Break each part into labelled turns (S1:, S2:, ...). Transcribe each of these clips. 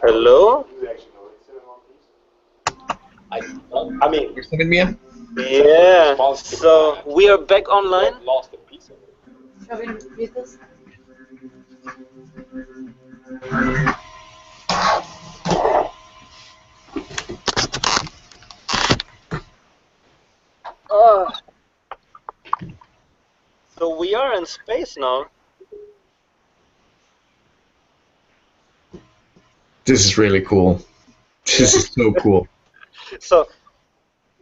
S1: Hello?
S2: I mean, you're sending me in?
S1: Yeah, so we are back online.
S3: Lost a piece of it.
S4: Shall we read this?
S1: So we are in space now.
S2: This is really cool. This is so cool.
S1: So,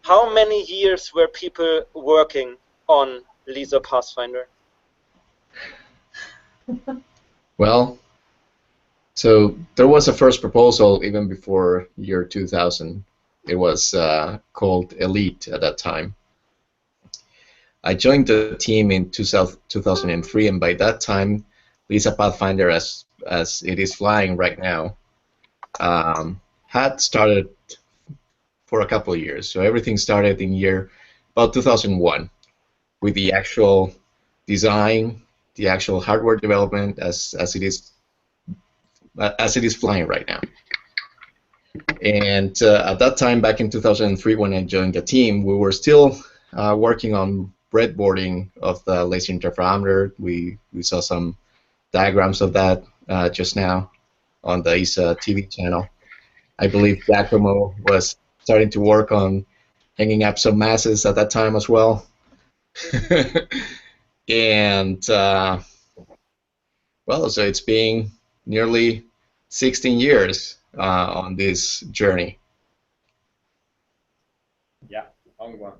S1: how many years were people working on LISA Pathfinder?
S2: Well, so there was a first proposal even before year 2000. It was called Elite at that time. I joined the team in 2003, and by that time, LISA Pathfinder, as it is flying right now, had started for a couple of years. So everything started in year about 2001 with the actual design, the actual hardware development as it is flying right now. And at that time, back in 2003, when I joined the team, we were still working on breadboarding of the laser interferometer. We saw some diagrams of that just now on the ESA TV channel. I believe Giacomo was starting to work on hanging up some masses at that time as well. And well, so it's been nearly 16 years on this journey.
S3: Yeah, long one.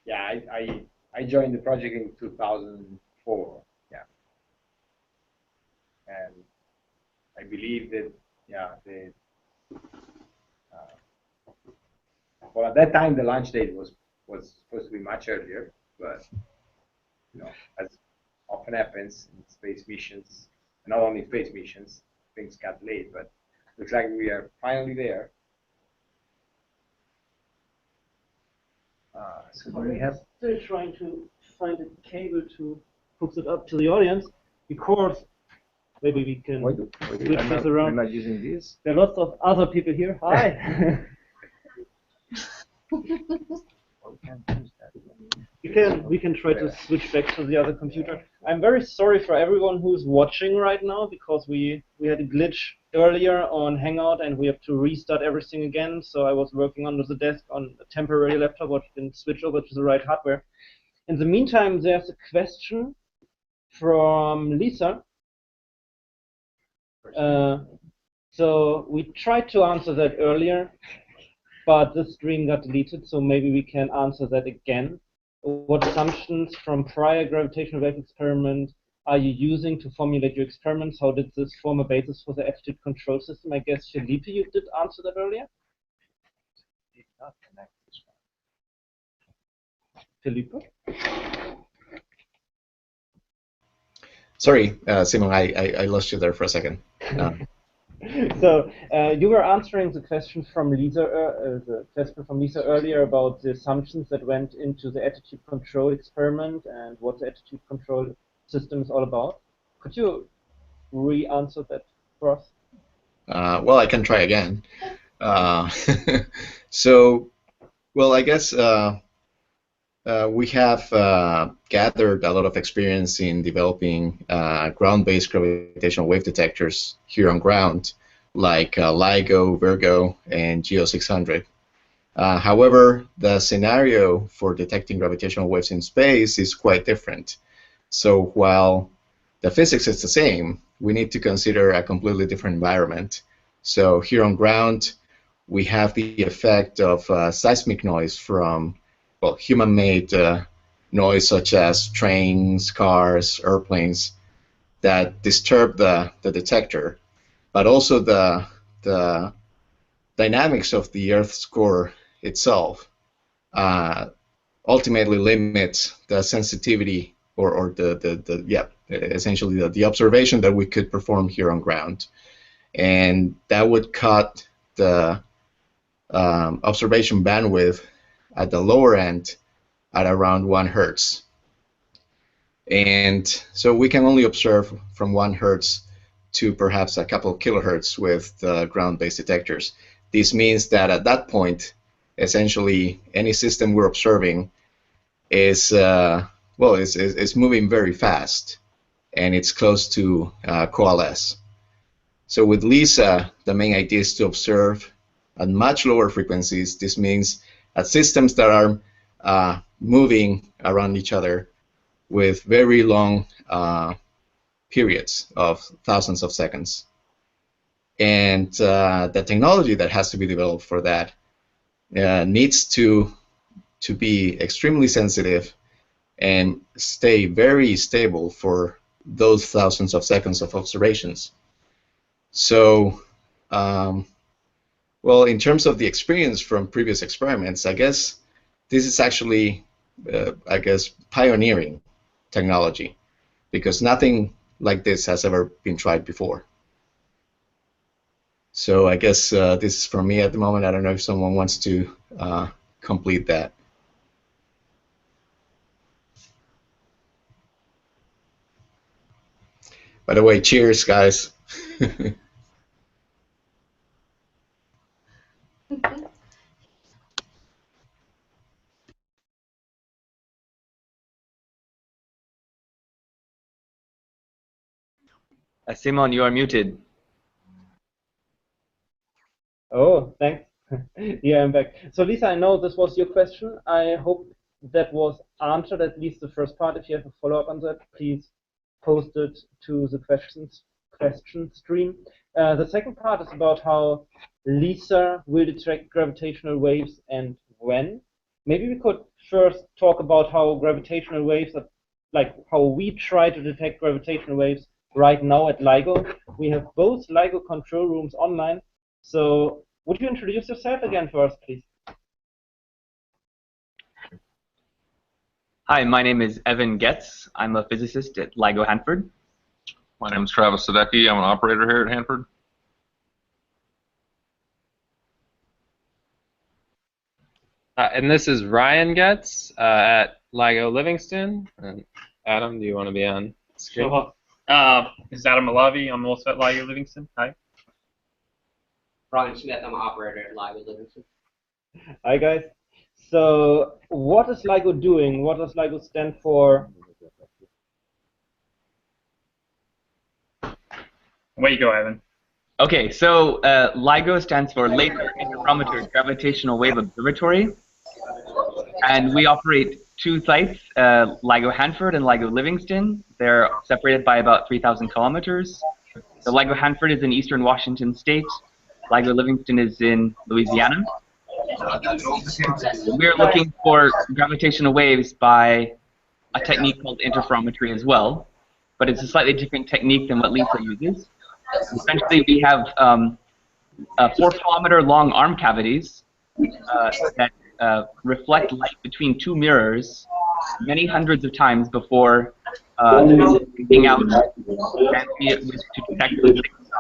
S3: Yeah, I joined the project in 2004. Yeah, and I believe that well, at that time the launch date was supposed to be much earlier, but as often happens in space missions, and not only space missions, things got late, but looks like we are finally there. So we have
S5: still trying to find a cable to hook it up to the audience, because maybe we can switch this around.
S3: I'm not using this.
S5: There are lots of other people here. Hi. We can try to switch back to the other computer. I'm very sorry for everyone who's watching right now, because we had a glitch earlier on Hangout and we have to restart everything again. So I was working under the desk on a temporary laptop which can switch over to the right hardware. In the meantime, there's a question from Lisa. So we tried to answer that earlier, but the stream got deleted, so maybe we can answer that again. What assumptions from prior gravitational wave experiment are you using to formulate your experiments? How did this form a basis for the attitude control system? I guess, Felipe, you did answer that earlier?
S3: Did not connect this one.
S5: Felipe?
S2: Sorry, Simon, I lost you there for a second.
S5: So you were answering the question from Lisa, earlier about the assumptions that went into the attitude control experiment and what the attitude control system is all about. Could you re-answer that for us?
S2: Well, I can try again. So, well, I guess we have gathered a lot of experience in developing ground-based gravitational wave detectors here on ground, like LIGO, Virgo, and Geo 600. However, the scenario for detecting gravitational waves in space is quite different. So while the physics is the same, we need to consider a completely different environment. So here on ground, we have the effect of seismic noise from, well, human-made noise such as trains, cars, airplanes that disturb the detector, but also the dynamics of the Earth's core itself ultimately limits the sensitivity or essentially the observation that we could perform here on ground, and that would cut the observation bandwidth at the lower end at around 1 Hertz. And so we can only observe from 1 hertz to perhaps a couple of kilohertz with ground-based detectors. This means that at that point, essentially, any system we're observing is well, is moving very fast, and it's close to coalesce. So with LISA, the main idea is to observe at much lower frequencies. This means at systems that are moving around each other with very long periods of thousands of seconds. And the technology that has to be developed for that needs to be extremely sensitive and stay very stable for those thousands of seconds of observations. So, well, in terms of the experience from previous experiments, I guess this is actually, I guess, pioneering technology, because nothing like this has ever been tried before. So I guess this is from me at the moment. I don't know if someone wants to complete that. By the way, cheers, guys.
S4: Simon, you are muted.
S5: Oh, thanks. Yeah, I'm back. So Lisa, I know this was your question. I hope that was answered, at least the first part. If you have a follow-up on that, please post it to the question stream. The second part is about how LISA will detect gravitational waves and when. Maybe we could first talk about how gravitational waves are, like how we try to detect gravitational waves right now at LIGO. We have both LIGO control rooms online. So would you introduce yourself again for us, please?
S4: Hi, my name is Evan Getz. I'm a physicist at LIGO Hanford.
S6: My name is Travis Sadecki. I'm an operator here at Hanford.
S7: And this is Ryan Getz at LIGO Livingston. And Adam, do you want to be on screen?
S8: Sure. This is Adam Malavi. I'm also at LIGO Livingston. Hi.
S9: Ryan Smith, I'm an operator at LIGO Livingston.
S5: Hi guys. So what is LIGO doing? What does LIGO stand for?
S8: Away you go, Evan.
S4: Okay, so LIGO stands for Laser Interferometry Gravitational Wave Observatory. And we operate 2 sites, LIGO Hanford and LIGO Livingston. They're separated by about 3,000 kilometers. So LIGO Hanford is in eastern Washington state. LIGO Livingston is in Louisiana. We're looking for gravitational waves by a technique called interferometry as well, but it's a slightly different technique than what LISA uses. Essentially, we have 4-kilometer long arm cavities that reflect light between 2 mirrors many hundreds of times before being out and be able to detect those things.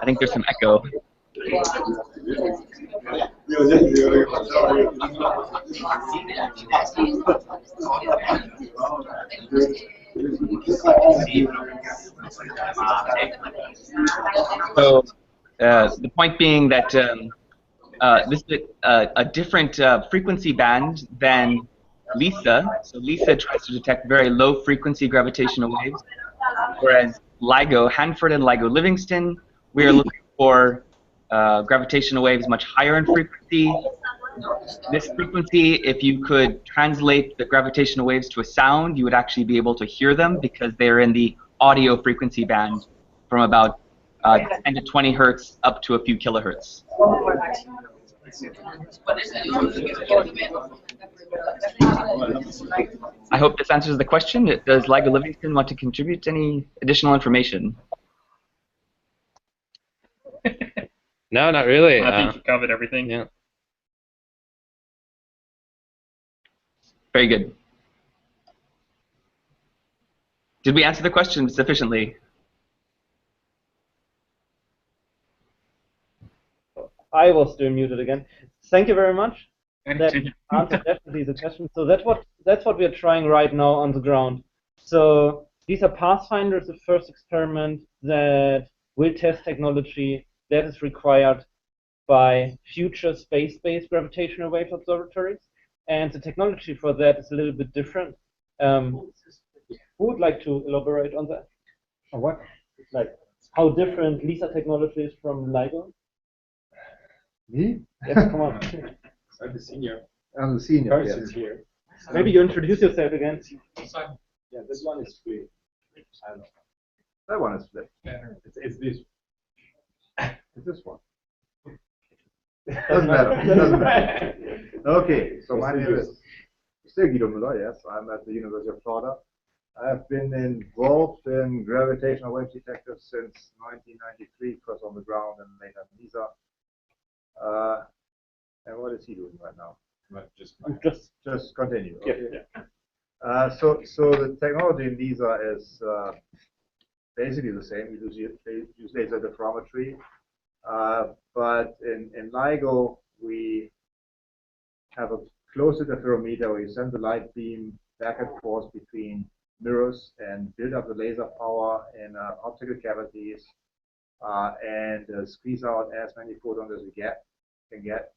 S4: I think there's some echo. So the point being that this is a different frequency band than LISA. So LISA tries to detect very low frequency gravitational waves, whereas LIGO Hanford and LIGO Livingston, we are looking for gravitational waves much higher in frequency. This frequency, if you could translate the gravitational waves to a sound, you would actually be able to hear them because they're in the audio frequency band from about 10 to 20 hertz up to a few kilohertz. I hope this answers the question. Does LIGO Livingston want to contribute any additional information?
S7: No, not really.
S8: I think you covered everything.
S7: Yeah.
S4: Very good. Did we answer the question sufficiently?
S5: I was still muted again. Thank you very much. that answer definitely the question. So that's what we are trying right now on the ground. So LISA Pathfinder is the first experiment that will test technology that is required by future space-based gravitational wave observatories, and the technology for that is a little bit different. Who would like to elaborate on that? Or what? Like how different LISA technology is from LIGO?
S3: Me?
S5: Yes, come on.
S3: I'm the senior. I'm the senior person here.
S5: Maybe you introduce yourself again.
S3: Yeah, this one is free. I don't know. That one is split. It's this. It's this one. Doesn't matter. Doesn't matter. Okay, so my name is still Guido Müller. Yes, I'm at the University of Florida. I've been involved in gravitational wave detectors since 1993, first on the ground and later in LISA. And what is he doing right now? Just continue. Okay. Yeah. So the technology in LISA is basically the same. We use laser interferometry, but in LIGO we have a closed interferometer where you send the light beam back and forth between mirrors and build up the laser power in optical cavities and squeeze out as many photons as we can get.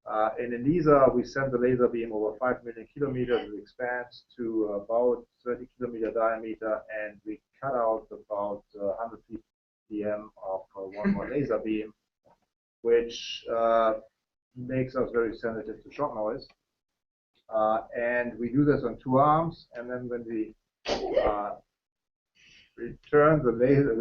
S3: And in LISA, we send the laser beam over 5 million kilometers. It expands to about 30 kilometer diameter, and we cut out about 100 ppm of one more laser beam, which makes us very sensitive to shock noise. And we do this on 2 arms, and then when we return the laser,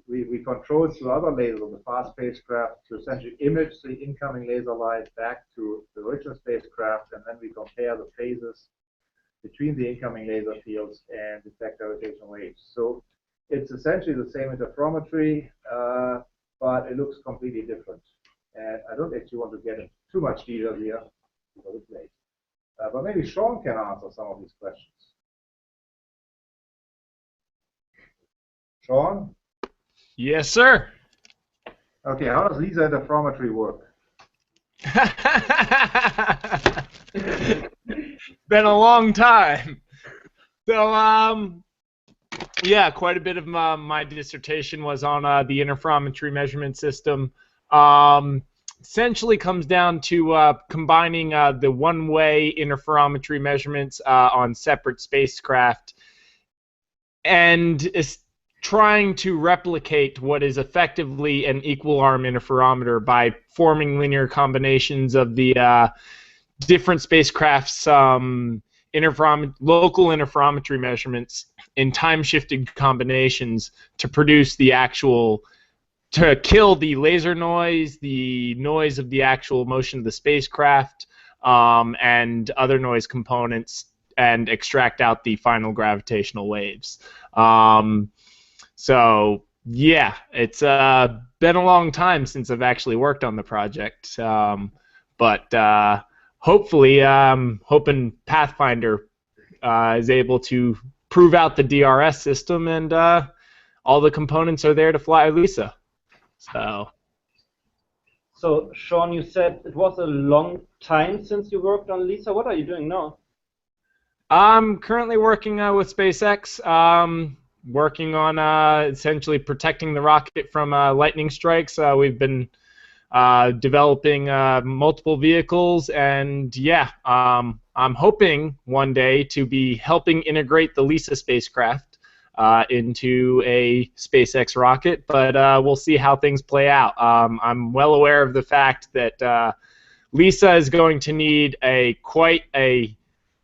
S3: we control 2 other lasers on the fast spacecraft to essentially image the incoming laser light back to the original spacecraft, and then we compare the phases between the incoming laser fields and detect gravitational waves. So it's essentially the same interferometry, but it looks completely different. And I don't actually want to get into too much detail here because it's late. But maybe Shawn can answer some of these questions. Shawn?
S10: Yes, sir.
S3: Okay, how does LISA interferometry work?
S10: Been a long time. So, yeah, quite a bit of my dissertation was on the interferometry measurement system. Essentially comes down to combining the one-way interferometry measurements on separate spacecraft and trying to replicate what is effectively an equal arm interferometer by forming linear combinations of the different spacecraft's local interferometry measurements in time-shifted combinations to produce the actual, to kill the laser noise, the noise of the actual motion of the spacecraft, and other noise components, and extract out the final gravitational waves. So yeah, it's been a long time since I've actually worked on the project, but hopefully, hoping Pathfinder is able to prove out the DRS system, and all the components are there to fly LISA.
S5: So Shawn, you said it was a long time since you worked on LISA. What are you doing now?
S10: I'm currently working with SpaceX. Working on essentially protecting the rocket from lightning strikes. We've been developing multiple vehicles, and yeah, I'm hoping one day to be helping integrate the LISA spacecraft into a SpaceX rocket, but we'll see how things play out. I'm well aware of the fact that LISA is going to need quite a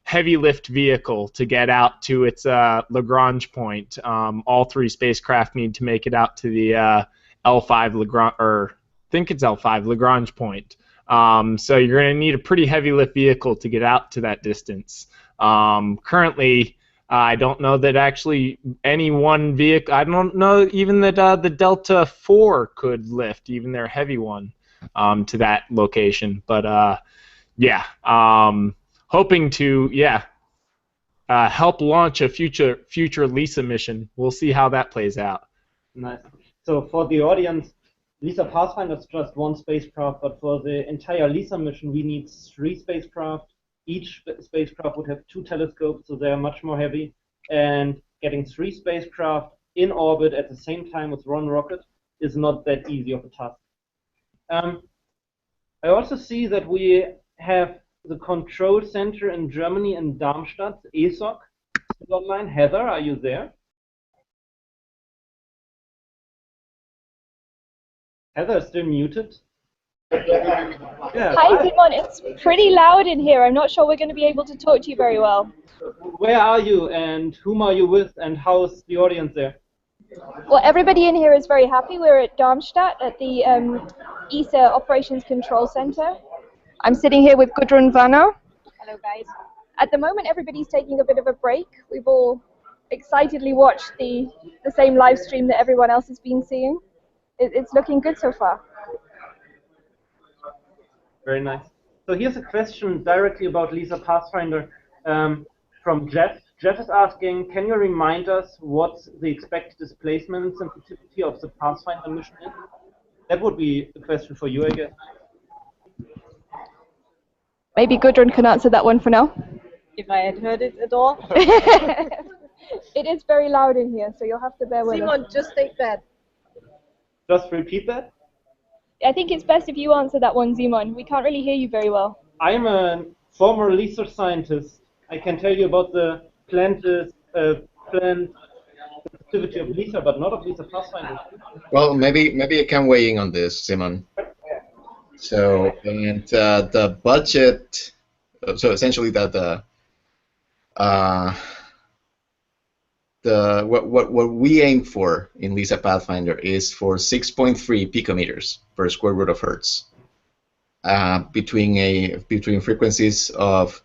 S10: heavy lift vehicle to get out to its Lagrange point. All 3 spacecraft need to make it out to the L5 Lagrange, or I think it's L5 Lagrange point. So you're going to need a pretty heavy lift vehicle to get out to that distance. Currently, I don't know that actually any one vehicle, I don't know even that the Delta IV could lift, even their heavy one, to that location. But yeah. Hoping to, help launch a future LISA mission. We'll see how that plays out.
S5: Nice. So for the audience, LISA Pathfinder is just one spacecraft, but for the entire LISA mission, we need 3 spacecraft. Each spacecraft would have 2 telescopes, so they are much more heavy. And getting 3 spacecraft in orbit at the same time with one rocket is not that easy of a task. I also see that we have the control center in Germany in Darmstadt, ESAC, still online. Heather, are you there? Heather is still muted. Yeah.
S11: Hi, Simon. It's pretty loud in here. I'm not sure we're going to be able to talk to you very well.
S5: Where are you and whom are you with and how's the audience there?
S11: Well, everybody in here is very happy. We're at Darmstadt at the ESA Operations Control Center. I'm sitting here with Gudrun Vanner. Hello, guys. At the moment, everybody's taking a bit of a break. We've all excitedly watched the same live stream that everyone else has been seeing. It's looking good so far.
S5: Very nice. So here's a question directly about LISA Pathfinder from Jeff. Jeff is asking, can you remind us what the expected displacement sensitivity of the Pathfinder mission is? That would be a question for you, I guess.
S11: Maybe Gudrun can answer that one for now.
S12: If I had heard it at all.
S11: It is very loud in here, so you'll have to bear with us.
S12: Simon, just take that.
S5: Just repeat that?
S11: I think it's best if you answer that one, Simon. We can't really hear you very well.
S5: I'm a former LISA scientist. I can tell you about the planned sensitivity of LISA, but not of LISA Pathfinder.
S2: Well, maybe I can weigh in on this, Simon. So, and the budget, so essentially what we aim for in LISA Pathfinder is for 6.3 picometers per square root of hertz between frequencies of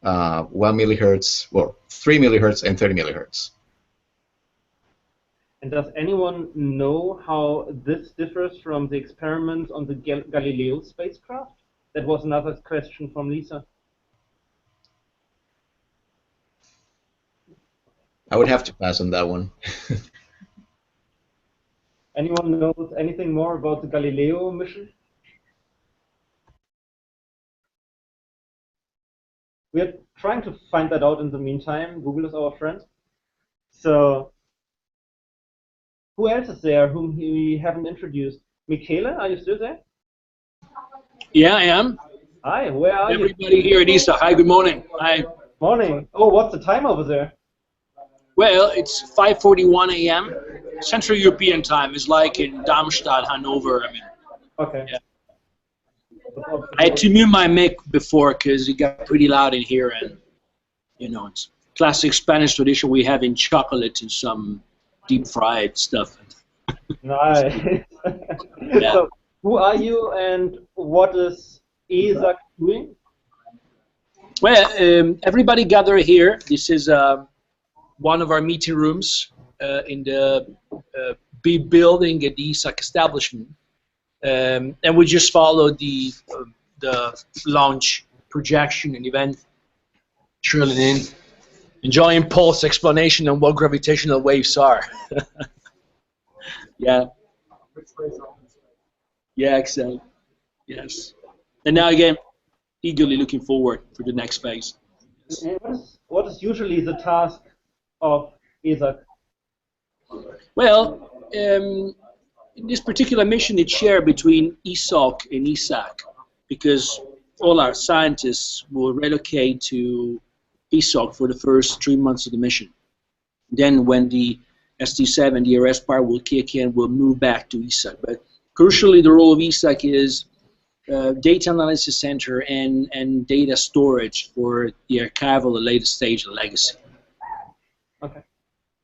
S2: 1 millihertz, well, 3 millihertz and 30 millihertz.
S5: And does anyone know how this differs from the experiment on the Galileo spacecraft? That was another question from Lisa.
S2: I would have to pass on that one.
S5: Anyone knows anything more about the Galileo mission? We are trying to find that out in the meantime. Google is our friend. So, who else is there whom we haven't introduced? Michele, are you still there?
S13: Yeah, I am.
S5: Hi, where are you?
S13: Everybody here at ESA. Hi, good morning. Hi.
S5: Morning. Oh, what's the time over there?
S13: Well, it's 5:41 a.m. Central European time is like in Darmstadt, Hanover. I mean,
S5: okay.
S13: Yeah. I had to mute my mic before because it got pretty loud in here, and you know, it's classic Spanish tradition. We have in chocolate and some deep fried stuff.
S5: Nice.
S13: Yeah.
S5: So, who are you, and what is ESAC doing?
S13: Well, everybody gather here. This is one of our meeting rooms in the big building at the ESAC establishment. And we just followed the launch projection and event drilling in, enjoying Paul's explanation on what gravitational waves are. Yeah. Yeah, exactly. Yes. And now again, eagerly looking forward for the next phase.
S5: What is usually the task of ESAC?
S13: Well, in this particular mission, it's shared between ESAC and ESAC because all our scientists will relocate to ESAC for the first 3 months of the mission. Then when the ST7 DRS part will kick in, we'll move back to ESAC. But crucially, the role of ESAC is data analysis center and data storage for the archival, the latest stage of legacy.
S5: Okay.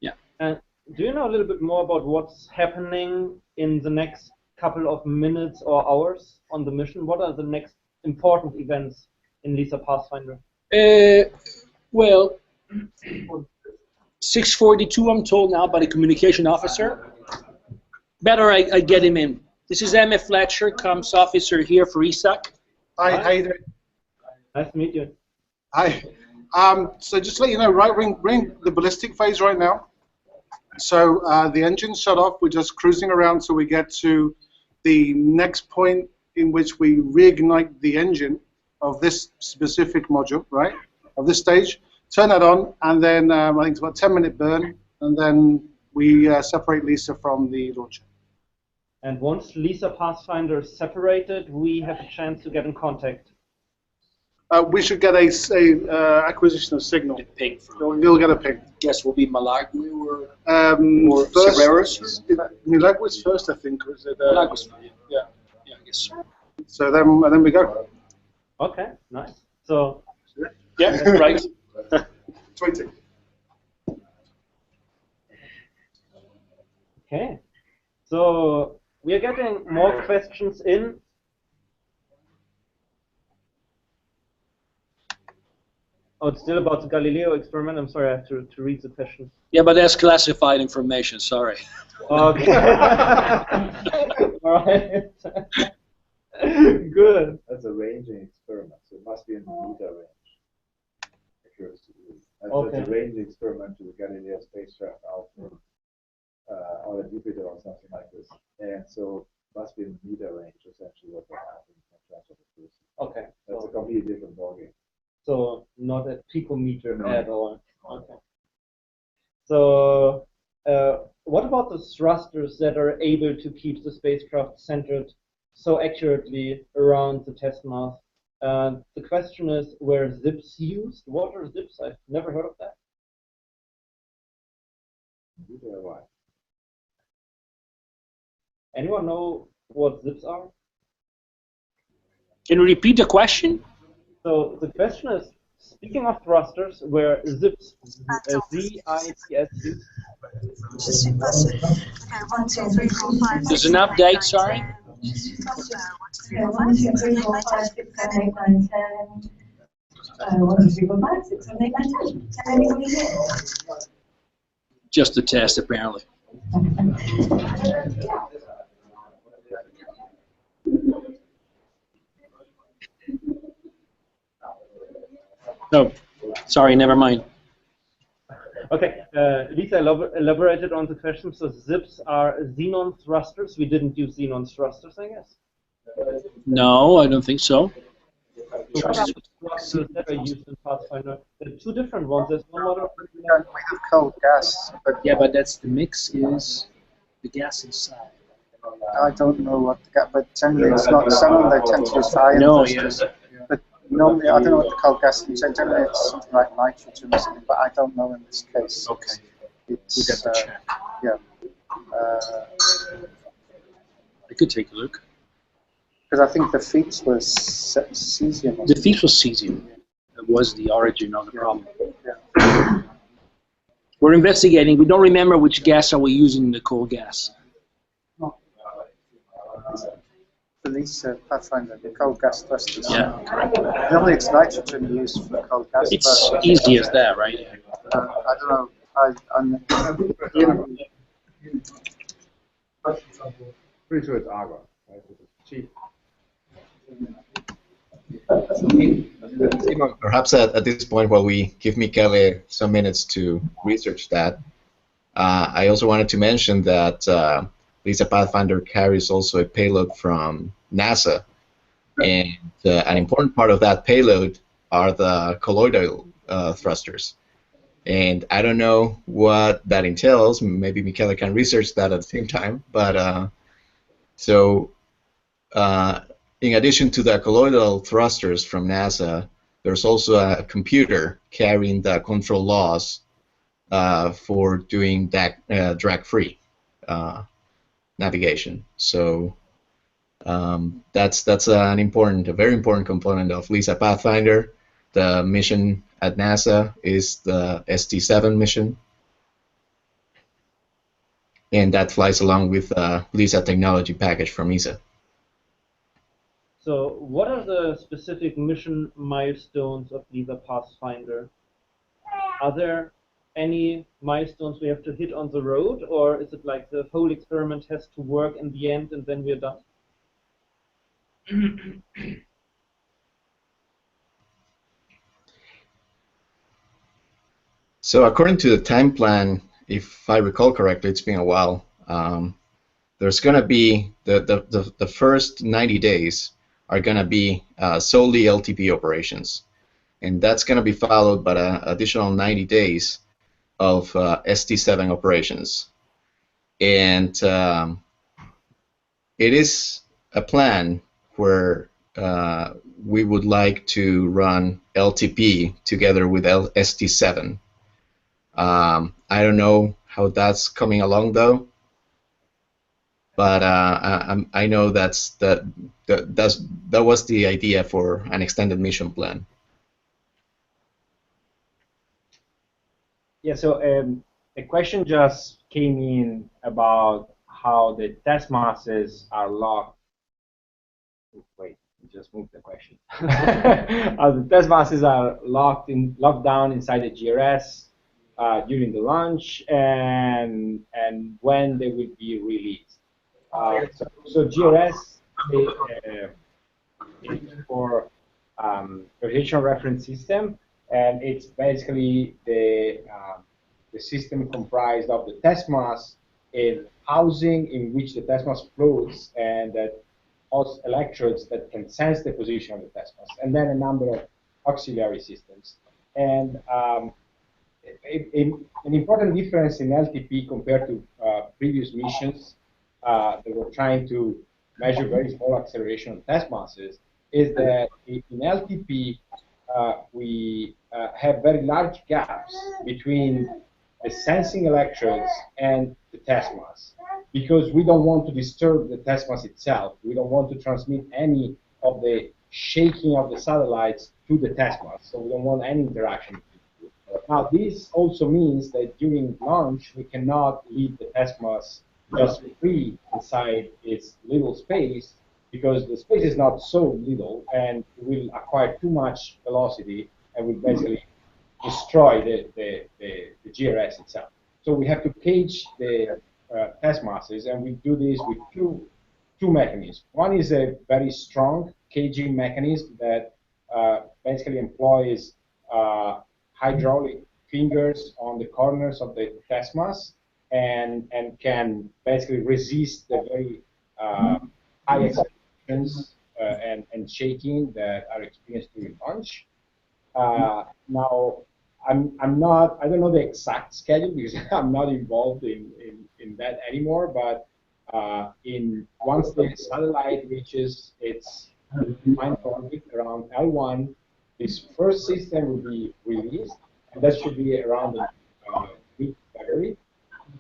S13: Yeah.
S5: And do you know a little bit more about what's happening in the next couple of minutes or hours on the mission? What are the next important events in LISA Pathfinder?
S13: Well, 6:42, I'm told now by the communication officer. Better I get him in. This is MF Fletcher, comms officer here for ESAC.
S14: Hi, how you doing?
S5: Nice to meet you.
S14: Hi. So just to let you know, right, we're in the ballistic phase right now. So the engine's shut off. We're just cruising around till we get to the next point in which we reignite the engine of this specific module, right, of this stage, turn that on, and then I think it's about a 10-minute burn, and then we separate LISA from the launcher.
S5: And once LISA Pathfinder is separated, we have a chance to get in contact.
S14: We should get a acquisition of signal.
S13: A ping.
S14: You'll get a ping.
S13: Guess will be Malagui or
S14: first,
S13: Severus?
S14: Milagro was first, I think. Was it?
S13: Malagui.
S14: Yeah.
S13: Yeah, I guess so.
S14: So then we go.
S5: Okay, nice. So.
S13: Yeah, that's right.
S14: Tweeting.
S5: Okay. So we are getting more questions in. Oh, it's still about the Galileo experiment. I'm sorry, I have to read the questions.
S13: Yeah, but that's classified information. Sorry.
S5: Okay. All right. Good.
S15: That's a ranging experiment, so it must be in the meter range. Accuracy.
S5: Okay.
S15: That's a ranging experiment to the Galileo spacecraft out on Jupiter or something like this, and so it must be in the meter range, essentially what they're having in terms of accuracy.
S5: Okay.
S15: That's a completely different ballgame.
S5: So not at picometer at all. Okay. So what about the thrusters that are able to keep the spacecraft centered so accurately around the test mass? The question is, were zips used? What are zips? I've never heard of that. Anyone know what zips are?
S13: Can you repeat the question?
S5: So the question is, speaking of thrusters, were zips, Z-I-P-S used?
S13: There's an update, sorry.
S16: 1, 2, 3, 4, 5, 6, 7, 8, 9, 10. 1, 2, 3, 4, 5, 6, 7, 8, 9, 10. Anybody here?
S13: Just a test, apparently. No, sorry, never mind.
S5: Okay, Lisa elaborated on the question. So zips are xenon thrusters. We didn't use xenon thrusters, I guess.
S13: No, I don't think so.
S5: So what are the thrusters that are used in Pathfinder? There are two different ones. There's one model.
S17: We have cold gas, but
S13: yeah, but that's the mix is the gas inside.
S17: I don't know what the gas, but generally it's not. Some of them they tend to use high.
S13: No, yes.
S17: But normally, I don't know what the cold gas is. Generally, it's something like nitrogen or something, but I don't know in this case.
S13: Okay.
S17: It's yeah.
S13: I could take a look.
S17: Because I think the feet was cesium.
S13: The feet was cesium. That was the origin of the problem.
S17: Yeah.
S13: We're investigating. We don't remember which gas are we using in the cold gas.
S17: The LISA Pathfinder, the cold gas thrusters.
S13: Yeah, correct.
S17: Normally it's nitrogen used for cold gas.
S13: It's easy as that, right?
S17: I don't know. I'm
S15: pretty sure it's argon. Right? It's cheap.
S2: Perhaps at this point, while we give Michele some minutes to research that, I also wanted to mention that LISA Pathfinder carries also a payload from NASA, and an important part of that payload are the colloidal thrusters. And I don't know what that entails. Maybe Michele can research that at the same time. But in addition to the colloidal thrusters from NASA, there's also a computer carrying the control laws for doing drag-free navigation. So that's a very important component of LISA Pathfinder. The mission at NASA is the ST7 mission, and that flies along with LISA technology package from ESA.
S5: So what are the specific mission milestones of LISA Pathfinder? Are there any milestones we have to hit on the road, or is it like the whole experiment has to work in the end and then we're done?
S2: So according to the time plan, if I recall correctly, it's been a while, there's going to be the first 90 days are going to be solely LTP operations, and that's going to be followed by an additional 90 days of ST7 operations. And it is a plan where we would like to run LTP together with ST7. I don't know how that's coming along though, but I know that was the idea for an extended mission plan.
S5: Yeah, so a question just came in about how the test masses are locked. Wait, just move the question. How the test masses are locked down inside the GRS during the launch, and when they will be released. So GRS is for Gravitational Reference System, and it's basically the system comprised of the test mass in housing in which the test mass floats, and that has electrodes that can sense the position of the test mass, and then a number of auxiliary systems. And an important difference in LTP compared to previous missions that were trying to measure very small acceleration of test masses is that in LTP we have very large gaps between the sensing electrodes and the test mass, because we don't want to disturb the test mass itself. We don't want to transmit any of the shaking of the satellites to the test mass, so we don't want any interaction. Now, this also means that during launch, we cannot leave the test mass just free inside its little space, because the space is not so little and will acquire too much velocity and will basically destroy the GRS itself. So we have to cage the test masses, and we do this with two mechanisms. One is a very strong caging mechanism that basically employs hydraulic fingers on the corners of the test mass and can basically resist the very high accelerations and shaking that are experienced during launch. Now, I don't know the exact schedule because I'm not involved in that anymore, but once the satellite reaches its final orbit around L1, this first system will be released, and that should be around mid-February.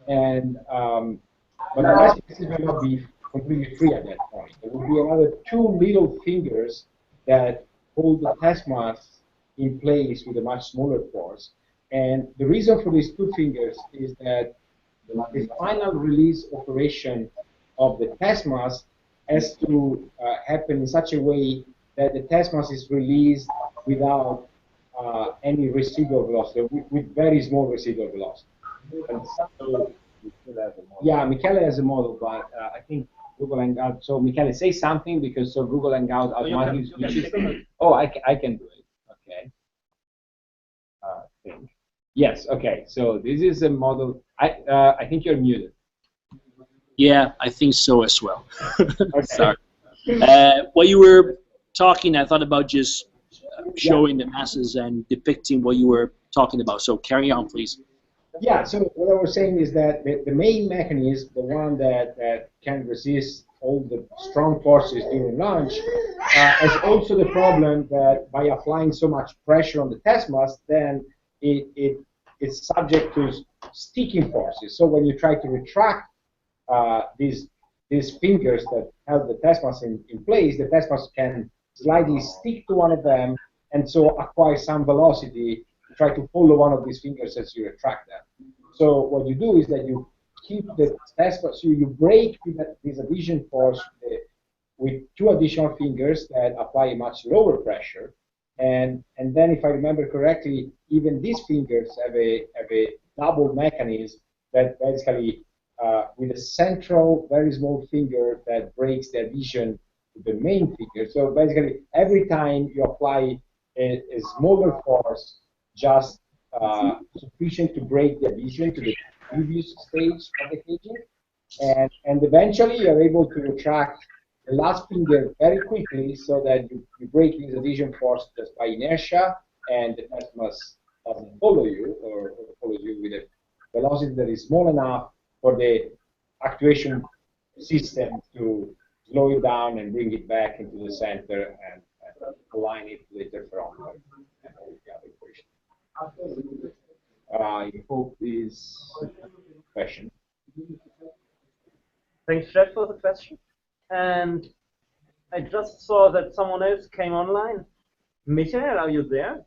S5: And but the rest system will not be completely free at that point. There will be another two little fingers that hold the test mass in place with a much smaller force. And the reason for these two fingers is that the final release operation of the test mass has to happen in such a way that the test mass is released without any residual velocity, with very small residual velocity. And so, yeah, Michele has a model, but I think Google Hangout. So Michele, say something, because so Google Hangout automatically switches. Oh, I can do it. Okay. Yes. Okay. So this is a model. I think you're muted.
S13: Yeah, I think so as well.
S5: Okay.
S13: Sorry. While you were talking, I thought about just showing the masses and depicting what you were talking about. So carry on, please.
S5: Yeah, so what I was saying is that the main mechanism, the one that can resist all the strong forces during launch, has also the problem that by applying so much pressure on the test mass, then it's subject to sticking forces. So when you try to retract these fingers that held the test mass in place, the test mass can slightly stick to one of them, and so acquire some velocity to try to follow one of these fingers as you retract them. So what you do is that you keep the test mass, so you break this adhesion force with two additional fingers that apply a much lower pressure, and then if I remember correctly, even these fingers have a double mechanism that basically with a central very small finger that breaks the adhesion to the main finger. So basically every time you apply a smaller force, just sufficient to break the adhesion to the previous stage of the caging,
S3: And eventually you're able to retract the last finger very quickly so that you break this adhesion force just by inertia, and the test mass doesn't follow you or follows you with a velocity that is small enough for the actuation system to slow it down and bring it back into the center and align it to the interferometer and all the other equations. I hope this question.
S5: Thanks, Jack, for the question. And I just saw that someone else came online. Michele, are you there?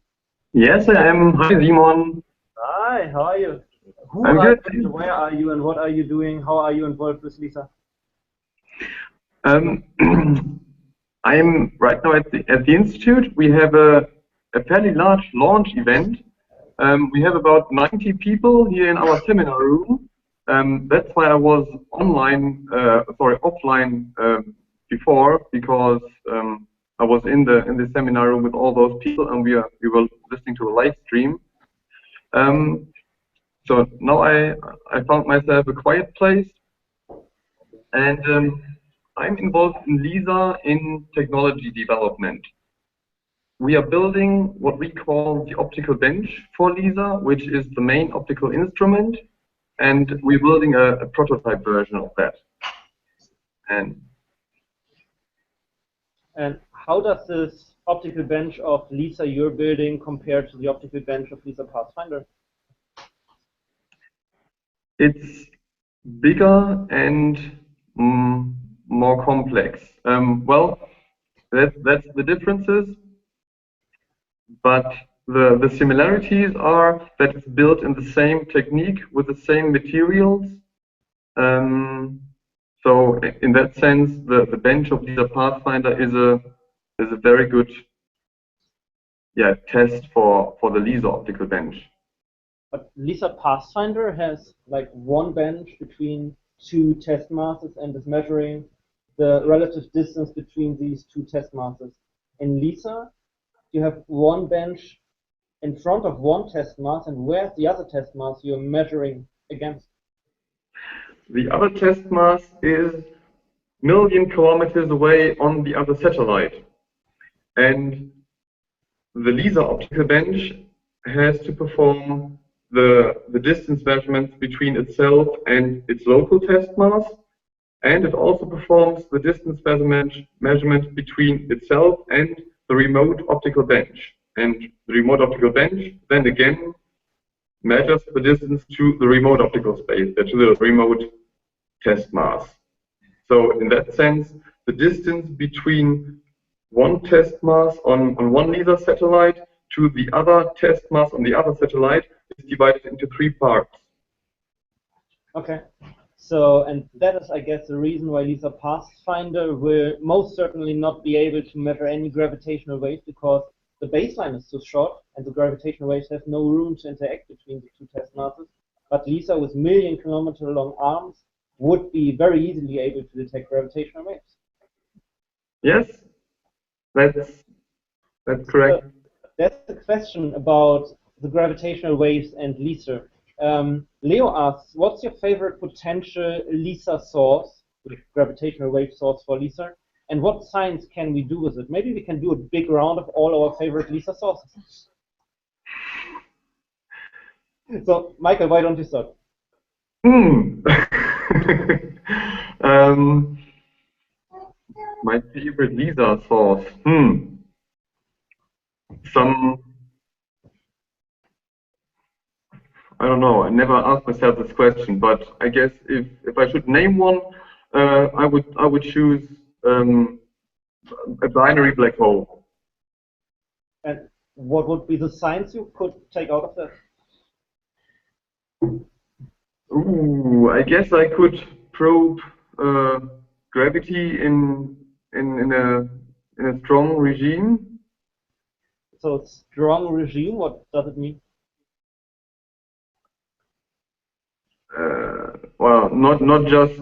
S18: Yes, I am. Hi, Simon.
S5: Hi, how are you? Who
S18: I'm
S5: are
S18: good.
S5: you, where are you, and what are you doing? How are you involved with LISA?
S18: I'm right now at the institute. We have a fairly large launch event. We have about 90 people here in our seminar room. That's why I was offline before, because I was in the seminar room with all those people, and we were listening to a live stream. So now I found myself a quiet place, and I'm involved in LISA in technology development. We are building what we call the optical bench for LISA, which is the main optical instrument, and we're building a prototype version of that. And
S5: how does this optical bench of LISA you're building compare to the optical bench of LISA Pathfinder?
S18: it's bigger and more complex. Well, that's the differences, but the similarities are that it's built in the same technique with the same materials. So in that sense, the bench of LISA Pathfinder is a very good test for the LISA optical bench.
S5: But LISA Pathfinder has like one bench between two test masses and is measuring the relative distance between these two test masses. In LISA, you have one bench in front of one test mass, and where's the other test mass you're measuring against?
S18: The other test mass is a million kilometers away on the other satellite. And the LISA optical bench has to perform the distance measurements between itself and its local test mass, and it also performs the distance measurement between itself and the remote optical bench. And the remote optical bench then again measures the distance to the remote optical space, to the remote test mass. So in that sense, the distance between one test mass on one LISA satellite to the other test mass on the other satellite is divided into 3 parts.
S5: Okay. So, and that is, I guess, the reason why LISA Pathfinder will most certainly not be able to measure any gravitational waves, because the baseline is too short and the gravitational waves have no room to interact between the two test masses. But LISA with million-kilometer long arms would be very easily able to detect gravitational waves.
S18: Yes, that's correct.
S5: So, that's the question about the gravitational waves and LISA. Leo asks, what's your favorite potential LISA source, the gravitational wave source for LISA, and what science can we do with it? Maybe we can do a big round of all our favorite LISA sources. So, Michael, why don't you start?
S18: My favorite LISA source. I don't know. I never asked myself this question, but I guess if I should name one, I would choose a binary black hole.
S5: And what would be the science you could take out of that?
S18: Ooh, I guess I could probe gravity in a strong regime.
S5: So strong regime, what does it mean?
S18: Well, not just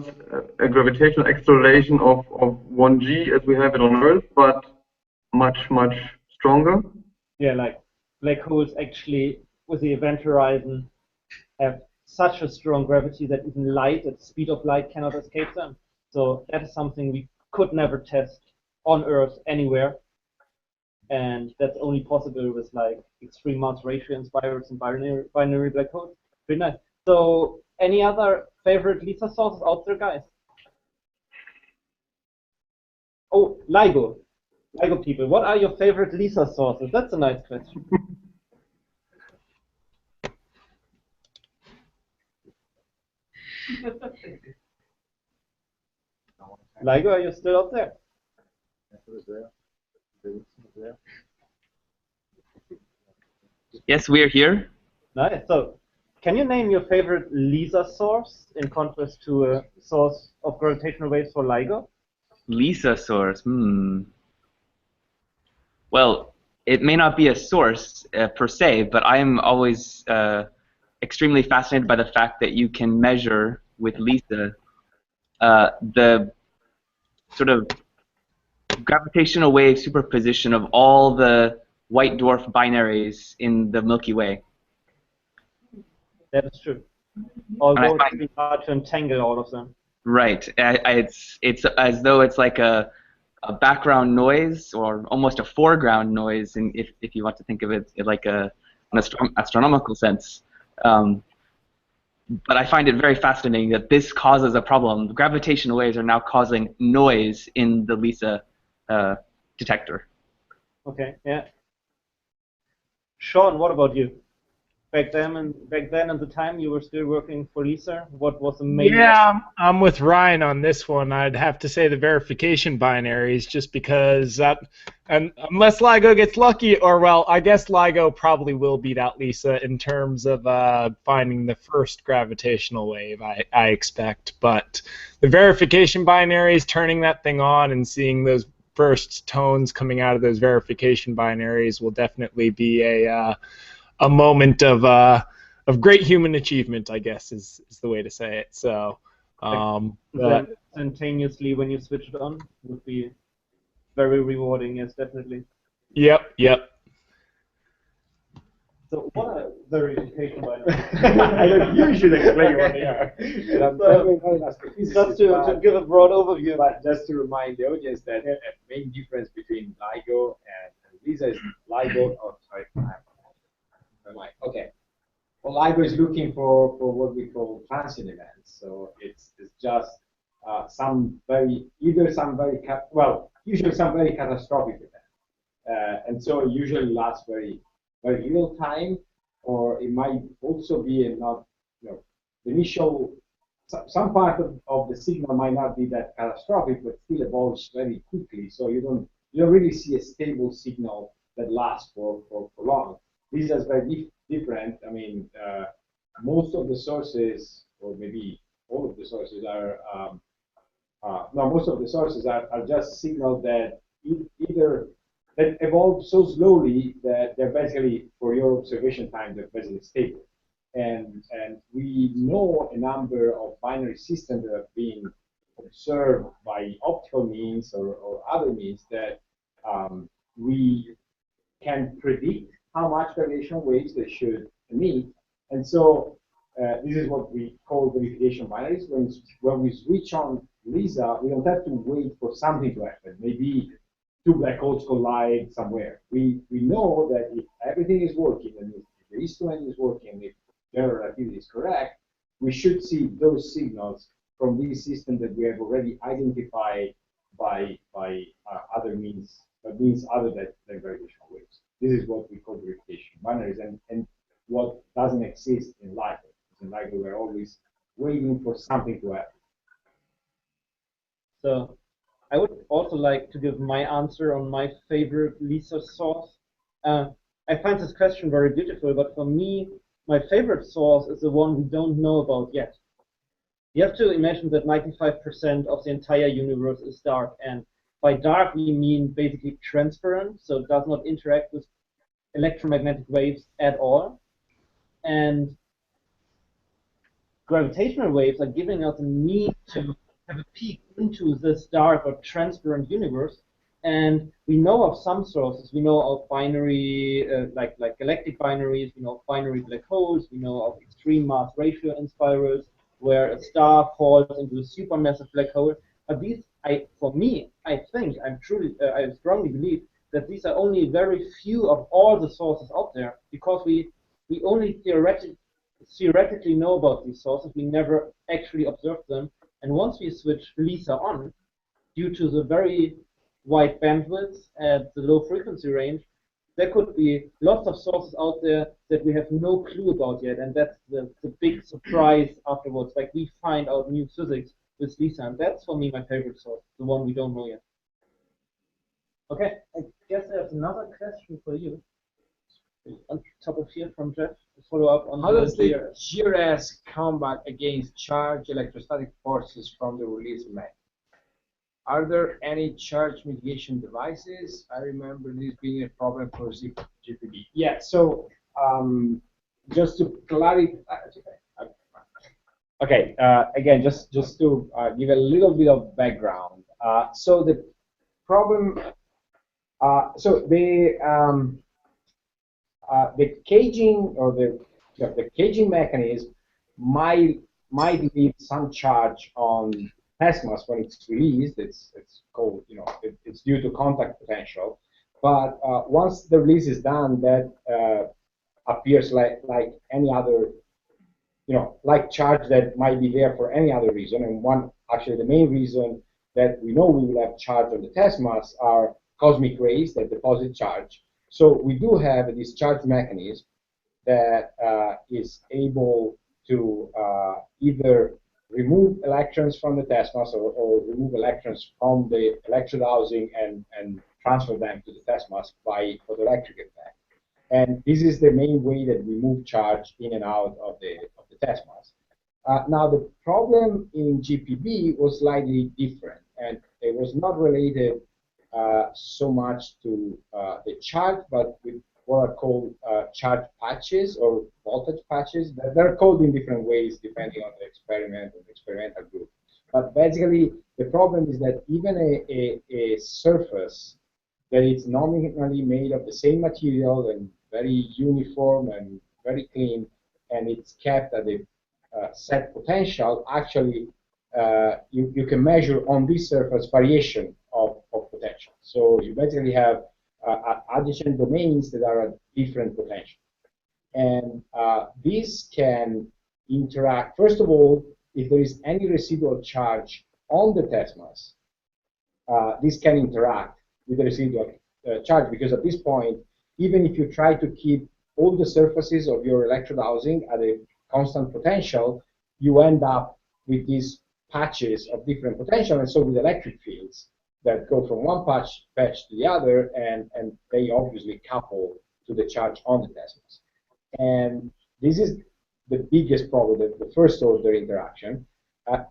S18: a gravitational acceleration of 1g as we have it on Earth, but much stronger.
S5: Yeah, like black holes actually with the event horizon have such a strong gravity that even light at the speed of light cannot escape them. So that is something we could never test on Earth anywhere. And that's only possible with like extreme mass ratio and spirals and binary black holes. Pretty nice. So any other favorite LISA sources out there, guys? Oh, LIGO. LIGO people, what are your favorite LISA sources? That's a nice question. LIGO, are you still out there?
S4: Yes, we are here.
S5: Nice. So, can you name your favorite LISA source in contrast to a source of gravitational waves for LIGO?
S4: LISA source. Well, it may not be a source per se, but I am always extremely fascinated by the fact that you can measure with LISA the sort of gravitational wave superposition of all the white dwarf binaries in the Milky Way.
S5: That is true. Although it's really hard to entangle all of them.
S4: Right. It's as though it's like a background noise or almost a foreground noise, and if you want to think of it like an astronomical sense. But I find it very fascinating that this causes a problem. Gravitational waves are now causing noise in the LISA detector.
S5: Okay, yeah. Shawn, what about you? Back then, at the time you were still working for LISA, what was the main?
S10: Yeah, I'm with Ryan on this one. I'd have to say the verification binaries, just because and unless LIGO gets lucky, or well, I guess LIGO probably will beat out LISA in terms of finding the first gravitational wave, I expect. But the verification binaries, turning that thing on and seeing those first tones coming out of those verification binaries will definitely be a moment of great human achievement, I guess, is the way to say it. So,
S5: then instantaneously when you switch it on would be very rewarding. Yes, definitely.
S10: Yep.
S5: So what are verification binaries? You should explain what they are. Just to give a broad overview.
S3: But just to remind the audience that the main difference between LIGO and LISA is LIGO. Oh, sorry. Okay. Well, LIGO is looking for what we call transient events. So it's just usually some very catastrophic event, and so it usually lasts very little time, or it might also be the initial. Some part of the signal might not be that catastrophic, but still evolves very quickly. So you don't really see a stable signal that lasts for long. This is very different. I mean, most of the sources, or maybe all of the sources most of the sources are just signals that either that evolve so slowly that they're basically, for your observation time, they're basically stable. And we know a number of binary systems that have been observed by optical means or other means that we can predict how much gravitational waves they should emit. And so this is what we call verification binaries. When we switch on LISA, we don't have to wait for something to happen. Maybe two black holes collide somewhere. We know that if everything is working, and if the instrument is working, and if general relativity is correct, we should see those signals from these systems that we have already identified by other means, other than gravitational waves. This is what we call verification binaries, and what doesn't exist in LIGO. In LIGO, we're always waiting for something to happen.
S5: So I would also like to give my answer on my favorite LISA source. I find this question very beautiful, but for me, my favorite source is the one we don't know about yet. You have to imagine that 95% of the entire universe is dark, and by dark we mean basically transparent, so it does not interact with electromagnetic waves at all. And gravitational waves are giving us a need to have a peek into this dark or transparent universe. And we know of some sources. We know of binary, like galactic binaries. We know of binary black holes. We know of extreme extreme mass ratio in spirals, where a star falls into a supermassive black hole. But these, for me, I strongly believe that these are only very few of all the sources out there, because we only theoretically know about these sources. We never actually observe them. And once we switch LISA on, due to the very wide bandwidth at the low frequency range, there could be lots of sources out there that we have no clue about yet, and that's the big surprise afterwards. Like, we find out new physics with LISA, and that's for me my favorite source, the one we don't know yet. Okay, I guess there's another question for you. On top of here from Jeff, to follow up on
S19: how does the GRS combat against charge electrostatic forces from the release mech? Are there any charge mitigation devices? I remember this being a problem for GPB.
S20: Yeah, so just to clarify, okay, again, just to give a little bit of background. So the problem, so the caging or the caging mechanism might leave some charge on plasmas when it's released. It's called, it's due to contact potential. But once the release is done, that appears like any other, like charge that might be there for any other reason. And actually the main reason that we know we will have charge on the test mass are cosmic rays that deposit charge. So we do have a discharge mechanism that is able to either remove electrons from the test mass or remove electrons from the electrode housing and transfer them to the test mass by photoelectric effect. And this is the main way that we move charge in and out of the test mass. Now, the problem in GPB was slightly different, and it was not related so much to the charge, but with what are called charge patches or voltage patches. They're called in different ways depending on the experiment and the experimental group. But basically, the problem is that even a surface that is nominally made of the same material and very uniform and very clean, and it's kept at a set potential, actually you can measure on this surface variation of potential. So you basically have adjacent domains that are at different potential. And these can interact. First of all, if there is any residual charge on the test mass, this can interact with the residual charge, because at this point, even if you try to keep all the surfaces of your electrode housing at a constant potential, you end up with these patches of different potential, and so with electric fields that go from one patch to the other, and they obviously couple to the charge on the test mass. And this is the biggest problem, the first order interaction.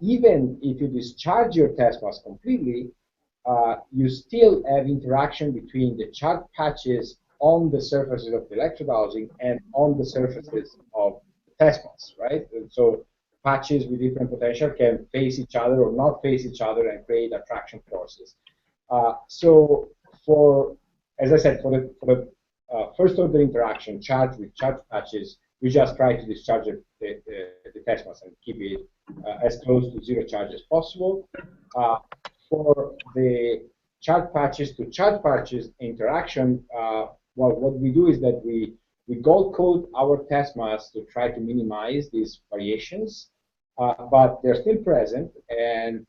S20: Even if you discharge your test mass completely, you still have interaction between the charge patches on the surfaces of the electrode housing and on the surfaces of the test mass, right? And so patches with different potential can face each other or not face each other and create attraction forces. So as I said, for the first order interaction, charge with charge patches, we just try to discharge the test mass and keep it as close to zero charge as possible. For the charge patches to charge patches interaction, well, what we do is that we gold code our test mass to try to minimize these variations, but they're still present, and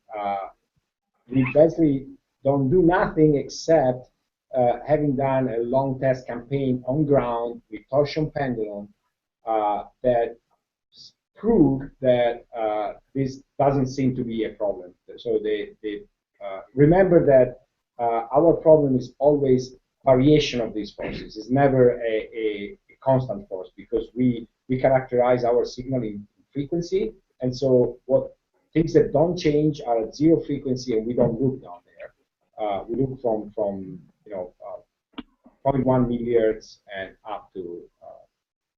S20: we basically don't do nothing except having done a long test campaign on ground with torsion pendulum that prove that this doesn't seem to be a problem. So they remember that our problem is always variation of these forces. It's never a constant force, because we characterize our signal in frequency, and so what things that don't change are at zero frequency, and we don't look down there. We look from 0.1 millihertz and up to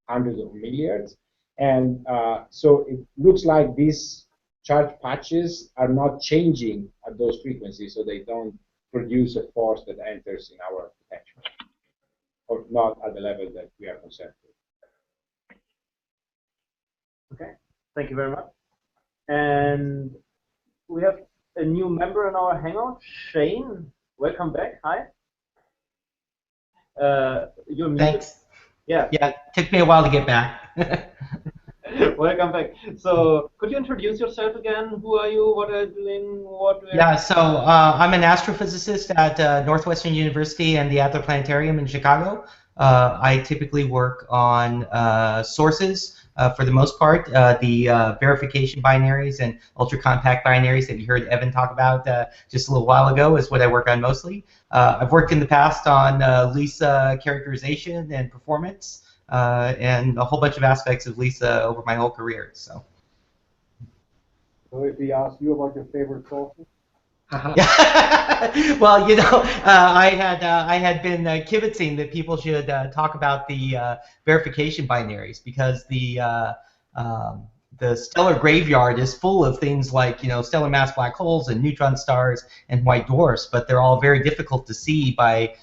S20: hundreds of millihertz, and so it looks like these charge patches are not changing at those frequencies, so they don't produce a force that enters in our potential, or not at the level that we are concerned with.
S5: Okay, thank you very much. And we have a new member in our Hangout, Shane. Welcome back. Hi. You're muted.
S21: Thanks.
S5: Yeah.
S21: Yeah, it took me a while to get back.
S5: Welcome back. So, could you introduce yourself again? Who are you? What are you doing?
S21: Yeah, so I'm an astrophysicist at Northwestern University and the Adler Planetarium in Chicago. I typically work on sources for the most part, the verification binaries and ultra-compact binaries that you heard Evan talk about just a little while ago is what I work on mostly. I've worked in the past on LISA characterization and performance and a whole bunch of aspects of LISA over my whole career. So
S15: if we ask you about your favorite sources?
S21: Well, you know, I had been kibitzing that people should talk about the verification binaries because the stellar graveyard is full of things like, you know, stellar mass black holes and neutron stars and white dwarfs, but they're all very difficult to see by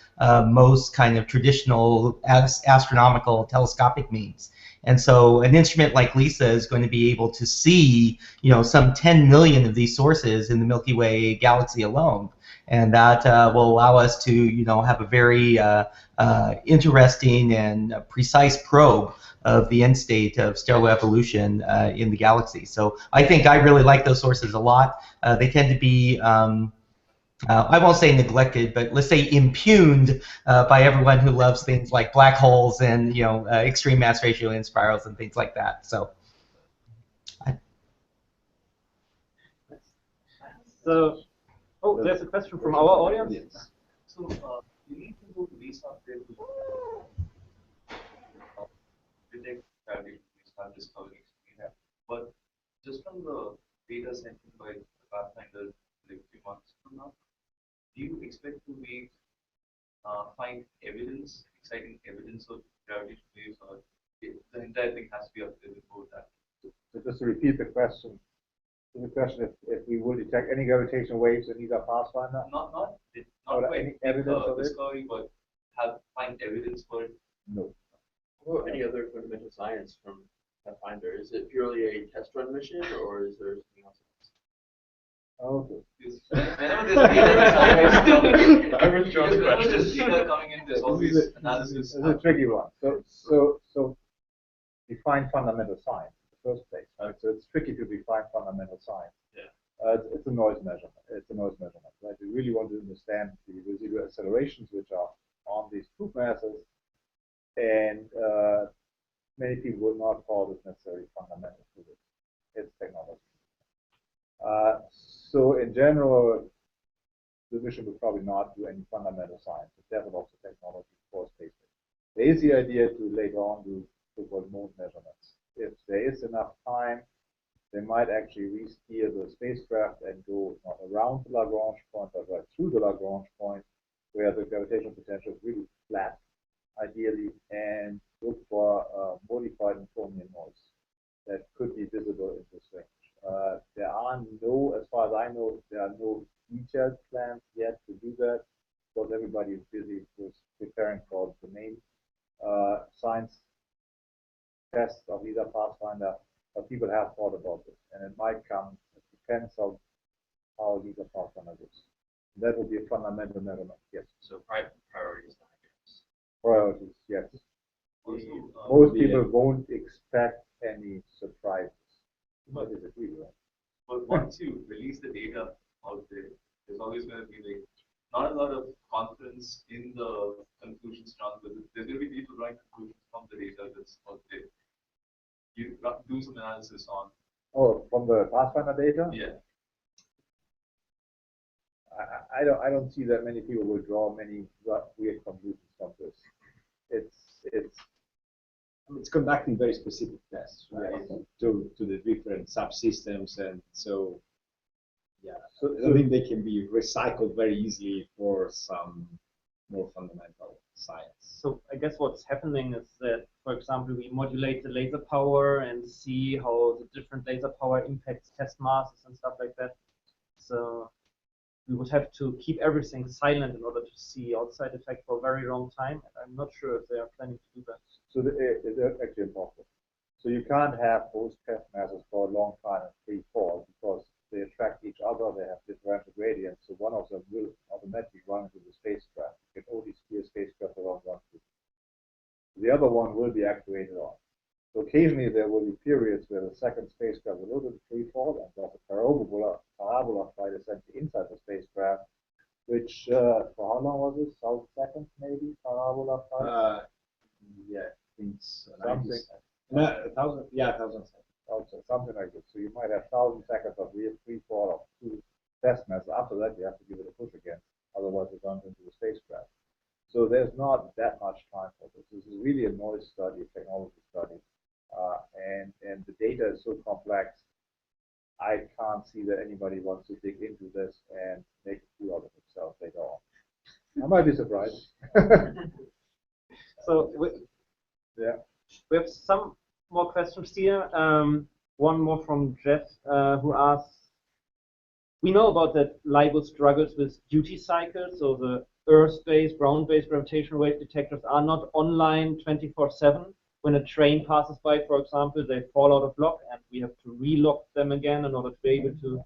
S21: most kind of traditional astronomical telescopic means. And so an instrument like LISA is going to be able to see, you know, some 10 million of these sources in the Milky Way galaxy alone. And that will allow us to, you know, have a very interesting and precise probe of the end state of stellar evolution in the galaxy. So I think I really like those sources a lot. They tend to be I won't say neglected, but let's say impugned by everyone who loves things like black holes and, you know, extreme mass ratio in spirals and things like that. So,
S5: oh, there's a question from our audience.
S22: Yes. So, you need to do LISA to detect gravity, start discovering. But just from the data sent in by the Pathfinder like 3 months from now, do you expect to make find evidence, exciting evidence of gravitational waves, or the entire thing has to be up there before that?
S15: So just to repeat the question, if we will detect any gravitational waves in LISA Pathfinder?
S22: Not
S15: any evidence of it?
S22: Discovery, but find evidence for it?
S15: No.
S23: Or any other fundamental science from Pathfinder? Is it purely a test run mission, or is there something else?
S15: Okay.
S22: Whenever there's data, I was John's question. There's data coming in, there's always analysis.
S15: This is a tricky one. So define fundamental science in the first place, right? So it's tricky to define fundamental science.
S22: Yeah.
S15: It's a noise measurement. It's a noise measurement, right? We really want to understand the residual accelerations which are on these proof masses, and many people would not call this necessarily fundamental physics. It's technology. So in general, the mission would probably not do any fundamental science. It develops the technology for space. There is the idea to later on do so-called mode measurements. If there is enough time, they might actually re-steer the spacecraft and go not around the Lagrange point, but right through the Lagrange point, where the gravitational potential is really flat, ideally, and look for modified Newtonian noise that could be visible in this range. There are no, as far as I know, there are no detailed plans yet to do that, because everybody is busy with preparing for the main science test of LISA Pathfinder, but people have thought about it, and it might come. It depends on how LISA Pathfinder goes. That would be a fundamental measurement, yes.
S23: So priorities, I guess.
S15: Priorities, yes.
S23: Also,
S15: Most people won't expect any surprises.
S22: But once you release the data out there, there's always going to be like not a lot of confidence in the conclusions drawn, but there's going to be people drawing conclusions from the data that's out there. You do some analysis on.
S15: Oh, from the Pathfinder data?
S22: Yeah.
S15: I don't see that many people will draw many weird conclusions from this.
S24: It's conducting very specific tests, right? To the different subsystems, and so yeah, so I think they can be recycled very easily for some more fundamental science.
S5: So I guess what's happening is that, for example, we modulate the laser power and see how the different laser power impacts test masses and stuff like that. So we would have to keep everything silent in order to see outside effect for a very long time. And I'm not sure if they are planning to do that.
S15: So it's actually impossible. So you can't have both test masses for a long time in free fall because they attract each other, they have differential gradients, so one of them will automatically run into the spacecraft. You can only steer spacecraft around one group. The other one will be actuated on. So occasionally there will be periods where the second spacecraft will go to free fall and there's a parabola flight essentially inside the spacecraft, which for how long was it? 1,000 seconds maybe? Parabola flight?
S24: Yeah, I think it's
S15: something.
S24: No, 1,000. Yeah, 1,000 seconds.
S15: Also, something like this. So you might have 1,000 seconds of real free fall of two test masses. After that, you have to give it a push again. Otherwise, it runs into the spacecraft. So there's not that much time for this. This is really a noise study, a technology study. And the data is so complex, I can't see that anybody wants to dig into this and make a fool out of themselves later on. I might be surprised.
S5: So
S15: yeah.
S5: We have some more questions here. One more from Jeff, who asks, we know about that LIGO struggles with duty cycles, so the Earth-based, ground-based gravitational wave detectors are not online 24/7. When a train passes by, for example, they fall out of lock, and we have to relock them again in order to be able to...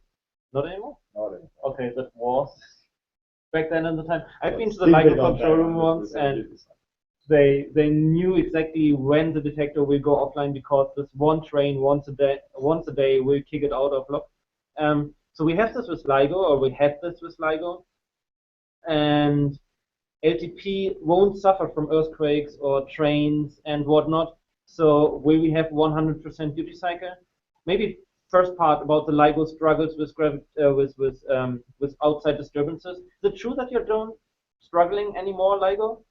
S5: Not anymore?
S15: Not anymore.
S5: Okay, that was back then in the time. I've been to the LIGO control room once, and they knew exactly when the detector will go offline because this one train once a day will kick it out of lock. So we have this with LIGO, or we had this with LIGO, and LTP won't suffer from earthquakes or trains and whatnot. So will we have 100% duty cycle? Maybe first part about the LIGO struggles with outside disturbances. Is it true that you're struggling anymore, LIGO?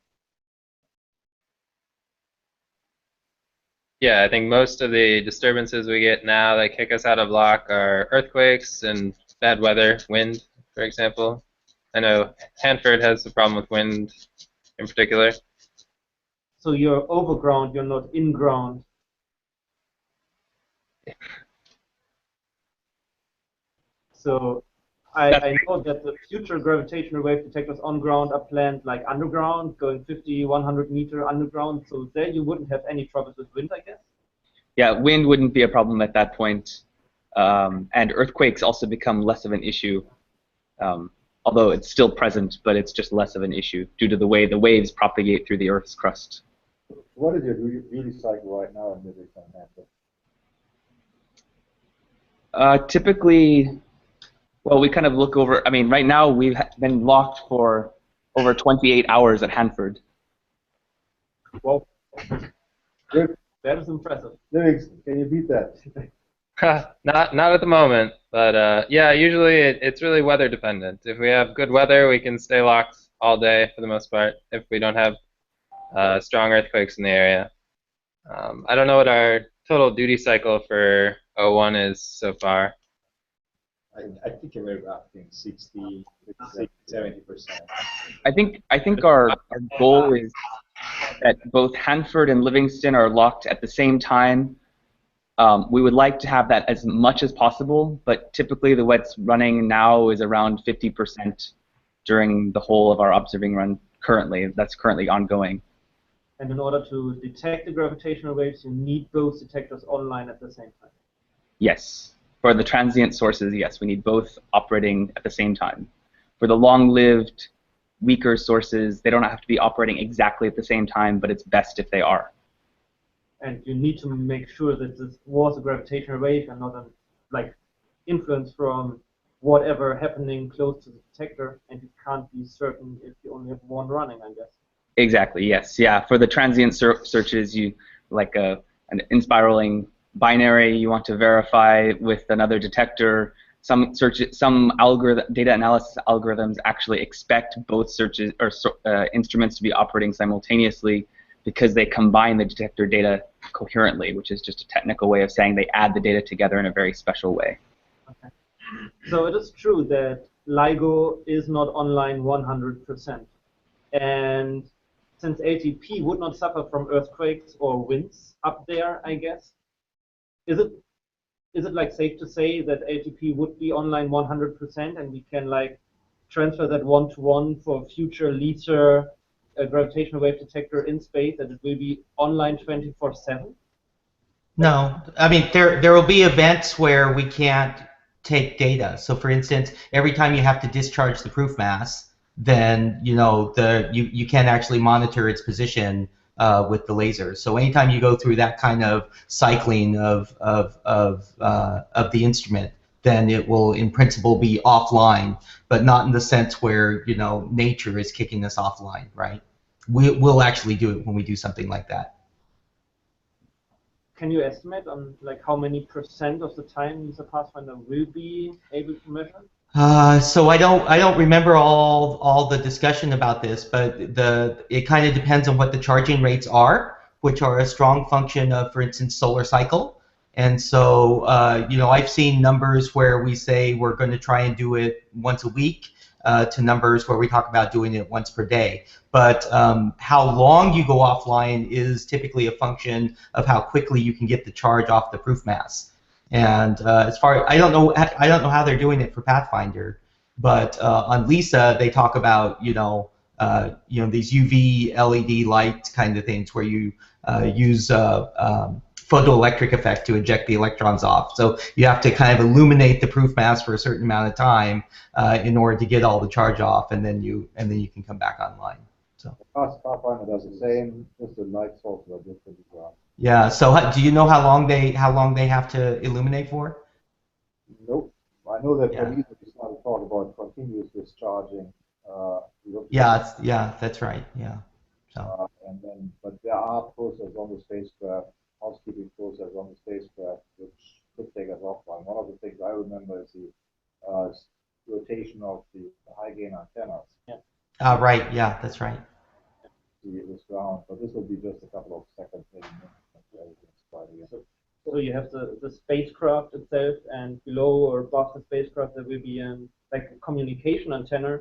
S7: Yeah, I think most of the disturbances we get now that kick us out of lock are earthquakes and bad weather, wind, for example. I know Hanford has a problem with wind in particular.
S5: So you're over ground, you're not in ground. So I know that the future gravitational wave detectors on ground are planned like underground, going 50, 100 meter underground. So there you wouldn't have any troubles with wind, I guess?
S4: Yeah, wind wouldn't be a problem at that point. And earthquakes also become less of an issue. Although it's still present, but it's just less of an issue due to the way the waves propagate through the Earth's crust.
S15: What is your duty cycle right now in Mitryk and Hanford?
S4: Typically, well, we kind of look over. I mean, right now we've been locked for over 28 hours at Hanford.
S5: Well, good. That is impressive.
S15: Can you beat that?
S7: Not at the moment, but yeah, usually it's really weather dependent. If we have good weather, we can stay locked all day for the most part. If we don't have strong earthquakes in the area, I don't know what our total duty cycle for 01 is so far.
S24: I think we're about 60, 70%.
S4: I think our goal is that both Hanford and Livingston are locked at the same time. We would like to have that as much as possible, but typically the what's running now is around 50% during the whole of our observing run currently. That's currently ongoing.
S5: And in order to detect the gravitational waves, you need both detectors online at the same time.
S4: Yes. For the transient sources, yes, we need both operating at the same time. For the long-lived, weaker sources, they don't have to be operating exactly at the same time, but it's best if they are.
S5: And you need to make sure that this was a gravitational wave and not a influence from whatever happening close to the detector, and you can't be certain if you only have one running, I guess.
S4: Exactly, yes. Yeah, for the transient searches, you like an inspiraling binary you want to verify with another detector. Some data analysis algorithms actually expect both searches or instruments to be operating simultaneously because they combine the detector data coherently, which is just a technical way of saying they add the data together in a very special way.
S5: Okay. So it is true that LIGO is not online 100%. And since LTP would not suffer from earthquakes or winds up there, I guess, is it like safe to say that LTP would be online 100% and we can like transfer that one-to-one for future LISA gravitational wave detector in space, that it will be online 24/7?
S21: No, I mean there will be events where we can't take data. So for instance, every time you have to discharge the proof mass, then you can't actually monitor its position with the laser. So anytime you go through that kind of cycling of the instrument, then it will in principle be offline, but not in the sense where nature is kicking us offline, right? We'll actually do it when we do something like that.
S5: Can you estimate on like how many % of the time LISA Pathfinder will be able to measure?
S21: So I don't remember all the discussion about this, but it kind of depends on what the charging rates are, which are a strong function of, for instance, solar cycle. And so I've seen numbers where we say we're going to try and do it once a week, to numbers where we talk about doing it once per day. But how long you go offline is typically a function of how quickly you can get the charge off the proof mass. And as far I don't know how they're doing it for Pathfinder, but on LISA they talk about these UV LED light kind of things where you use photoelectric effect to eject the electrons off. So you have to kind of illuminate the proof mass for a certain amount of time in order to get all the charge off, and then you can come back online. So
S15: Pathfinder does the same, just the light sources are different as well.
S21: Yeah. So do you know how long they have to illuminate for?
S15: Nope. I know that for LISA we started to talk about continuous discharging.
S21: Yeah, that's right. Yeah. So.
S15: But there are processes on the spacecraft, housekeeping process on the spacecraft, which could take us offline. One of the things I remember is the rotation of the high gain antennas.
S5: Yeah.
S21: Right. Yeah, that's right.
S15: This ground, but this will be just a couple of seconds, maybe minutes.
S5: So you have the spacecraft itself, and below or above the spacecraft there will be like a communication antenna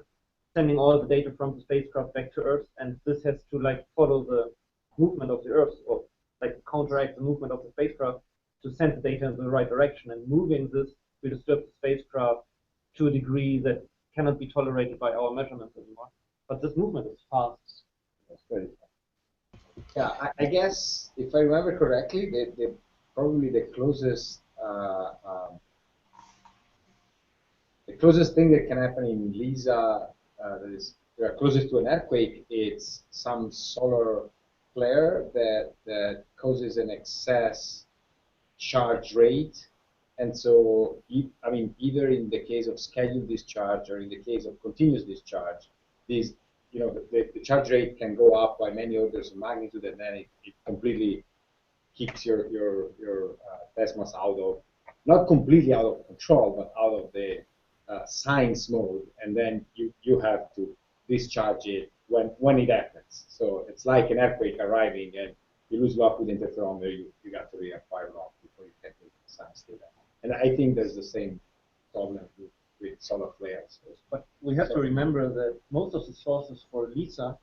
S5: sending all the data from the spacecraft back to Earth, and this has to like follow the movement of the Earth, or like counteract the movement of the spacecraft to send the data in the right direction. And moving this will disturb the spacecraft to a degree that cannot be tolerated by our measurements anymore. But this movement is fast.
S15: That's very fast.
S24: Yeah, I guess if I remember correctly, probably the closest thing that can happen in LISA that is closest to an earthquake, it's some solar flare that causes an excess charge rate. And so, I mean, either in the case of scheduled discharge or in the case of continuous discharge, the charge rate can go up by many orders of magnitude, and then it completely kicks your test mass out of, not completely out of control, but out of the science mode, and then you have to discharge it when it happens. So it's like an earthquake arriving, and you lose lock with interferometer, you got to reacquire lock before you can take the science data. And I think there's the same problem with solar flares.
S5: But we have to remember that most of the sources for LISA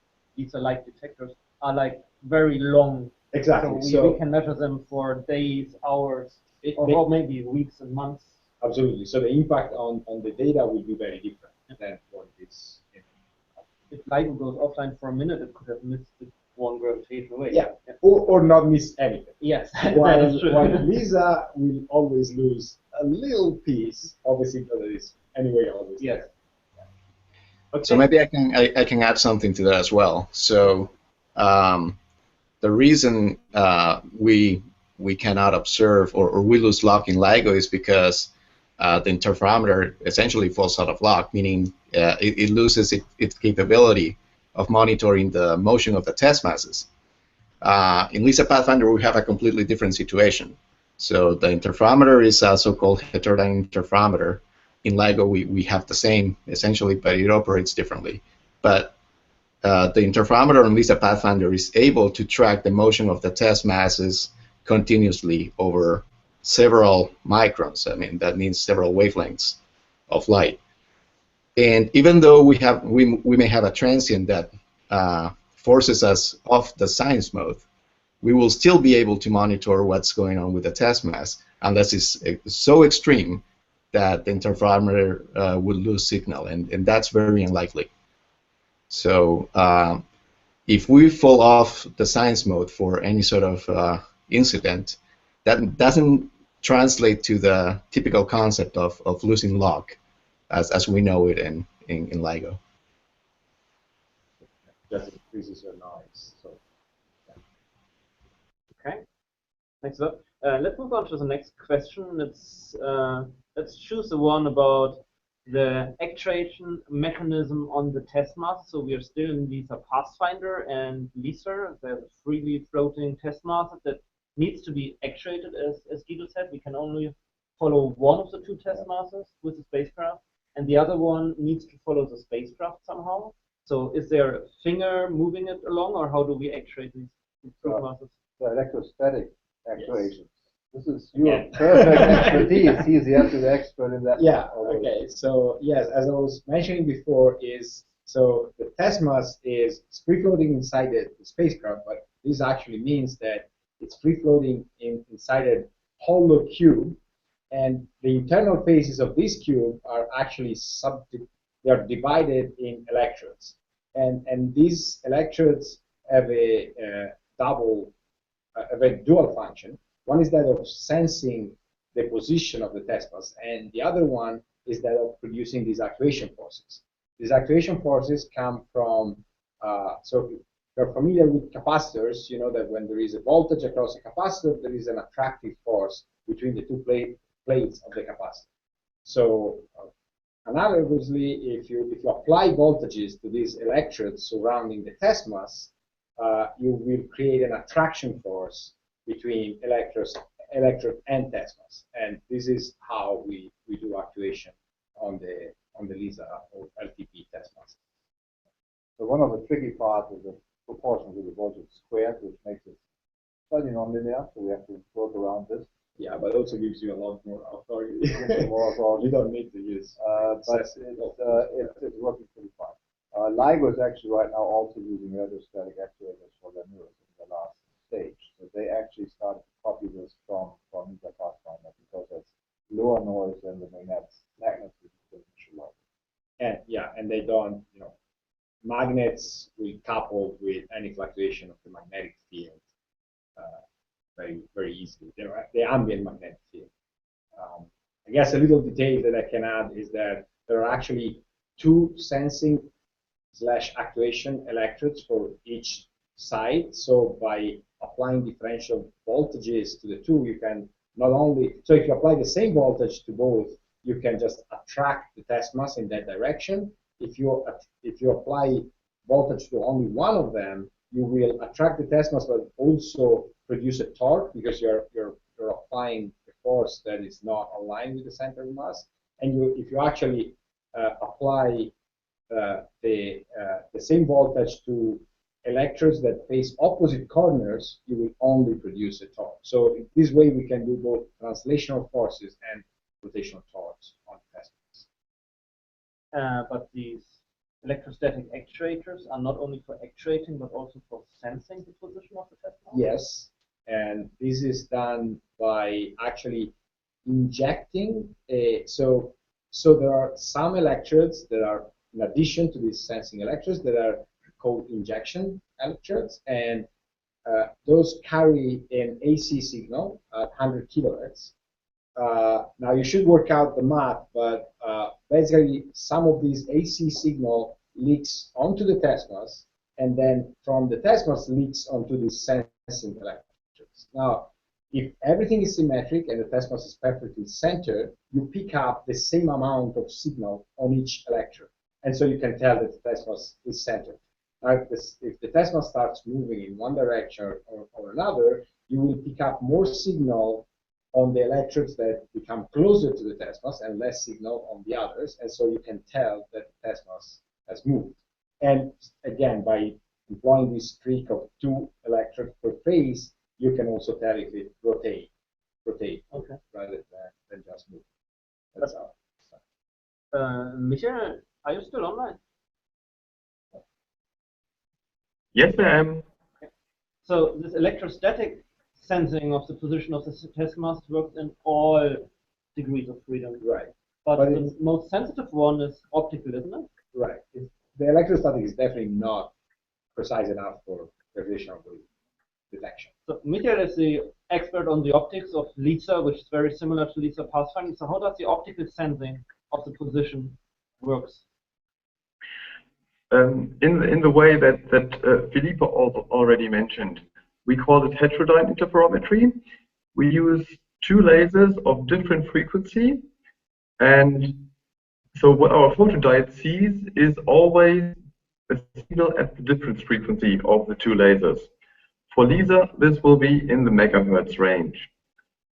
S5: light detectors, are like very long.
S24: Exactly.
S5: So we can measure them for days, hours, or maybe weeks and months.
S24: Absolutely. So the impact on the data will be very different than what it is.
S5: If LIGO goes offline for a minute, it could have missed it one gravitational wave.
S24: Yeah, or not miss anything.
S5: Yes,
S24: while
S5: LISA
S24: will always lose a little piece of the signal that is anyway always there.
S2: Okay. So maybe I can add something to that as well. So the reason we cannot observe or we lose lock in LIGO is because the interferometer essentially falls out of lock, meaning it loses its capability of monitoring the motion of the test masses. In LISA Pathfinder, we have a completely different situation. So the interferometer is a so-called heterodyne interferometer. In LIGO, we have the same, essentially, but it operates differently. But the interferometer in LISA Pathfinder is able to track the motion of the test masses continuously over several microns. I mean, that means several wavelengths of light. And even though we may have a transient that forces us off the science mode, we will still be able to monitor what's going on with the test mass, unless it's so extreme that the interferometer would lose signal, and that's very unlikely. So if we fall off the science mode for any sort of incident, that doesn't translate to the typical concept of losing log as we know it in LIGO.
S24: Just increases your noise. So,
S5: okay, thanks a lot. Let's move on to the next question. Let's choose the one about the actuation mechanism on the test mass. So we are still in LISA Pathfinder and LISA. There's a freely floating test mass that needs to be actuated, as Guido said. We can only follow one of the two test masses with the spacecraft, and the other one needs to follow the spacecraft somehow. So is there a finger moving it along, or how do we actuate these two masses?
S15: The electrostatic actuation. This is your perfect expertise. He's the absolute expert in that.
S24: Yeah, okay. So, yes, as I was mentioning before, so the test mass is free floating inside the spacecraft, but this actually means that it's free floating inside a hollow cube, and the internal faces of this cube are actually they are divided in electrodes, and these electrodes have a dual function. One is that of sensing the position of the test mass, and the other one is that of producing these actuation forces. These actuation forces come from, so if you're familiar with capacitors, you know that when there is a voltage across a capacitor, there is an attractive force between the two plates of the capacitor. So analogously, if you apply voltages to these electrodes surrounding the test mass, you will create an attraction force between electrode and test mass, and this is how we do actuation on the LISA or LTP test mass.
S15: So one of the tricky parts is the proportion to the voltage squared, which makes it slightly nonlinear. So we have to work around this.
S24: Yeah, but also gives you a lot more authority.
S15: You
S24: don't need to use.
S15: But it's working pretty fine. LIGO is actually right now also using electrostatic actuators for their mirrors in the last stage. So they actually started to copy this from LISA Pathfinder because it's lower noise than the magnets
S24: and yeah, and they don't, magnets will couple with any fluctuation of the magnetic field very, very easily. The ambient magnetic field. I guess a little detail that I can add is that there are actually two sensing/actuation electrodes for each side. So by applying differential voltages to the two, you can not only, so if you apply the same voltage to both, you can just attract the test mass in that direction. If you apply voltage to only one of them, you will attract the test mass, but also produce a torque because you're applying a force that is not aligned with the center of mass. And if you actually apply the same voltage to electrodes that face opposite corners, you will only produce a torque. So this way we can do both translational forces and rotational torques on test mass.
S5: But these electrostatic actuators are not only for actuating, but also for sensing the position of the test mass?
S24: Yes, and this is done by actually injecting so there are some electrodes that are, in addition to these sensing electrodes, that are called injection electrodes, and those carry an AC signal at 100 kilohertz. Now you should work out the math, but basically some of these AC signal leaks onto the test mass, and then from the test mass leaks onto the sensing electrodes. Now, if everything is symmetric and the test mass is perfectly centered, you pick up the same amount of signal on each electrode, and so you can tell that the test mass is centered. Now, if the test mass starts moving in one direction or another, you will pick up more signal on the electrodes that become closer to the test mass and less signal on the others, and so you can tell that the test mass has moved. And again, by employing this trick of 2 electrodes per phase, you can also tell if it rotates okay, rather than just move. That's how.
S5: Michele, are you still online?
S18: Yes, I am.
S5: Okay. So this electrostatic sensing of the position of the test mass works in all degrees of freedom.
S24: Right.
S5: But the most sensitive one is optical, isn't it?
S24: Right. The electrostatic is definitely not precise enough for gravitational wave
S19: detection.
S5: So Michele is the expert on the optics of LISA, which is very similar to LISA Pathfinder. So how does the optical sensing of the position works?
S18: In the way that Filippo also already mentioned, we call it heterodyne interferometry. We use two lasers of different frequency, and so what our photodiode sees is always a signal at the difference frequency of the two lasers. For LISA, this will be in the megahertz range.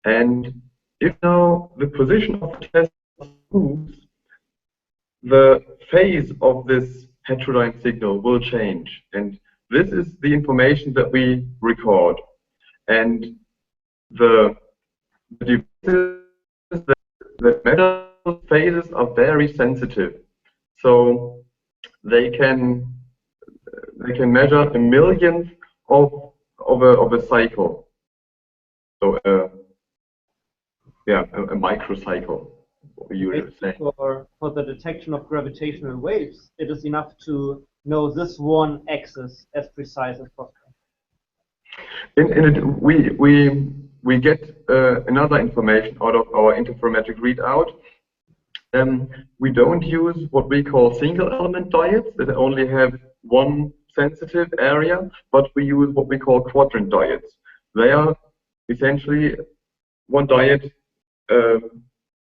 S18: And if now the position of the test moves, the phase of this heterodyne signal will change. And this is the information that we record. And the devices that measure phases are very sensitive. So they can measure a millionth of a cycle. So a microcycle, what we usually say.
S5: For the detection of gravitational waves, it is enough to know this one axis as precise as possible.
S18: We get another information out of our interferometric readout. We don't use what we call single element diodes that only have one sensitive area, but we use what we call quadrant diodes. They are essentially one diode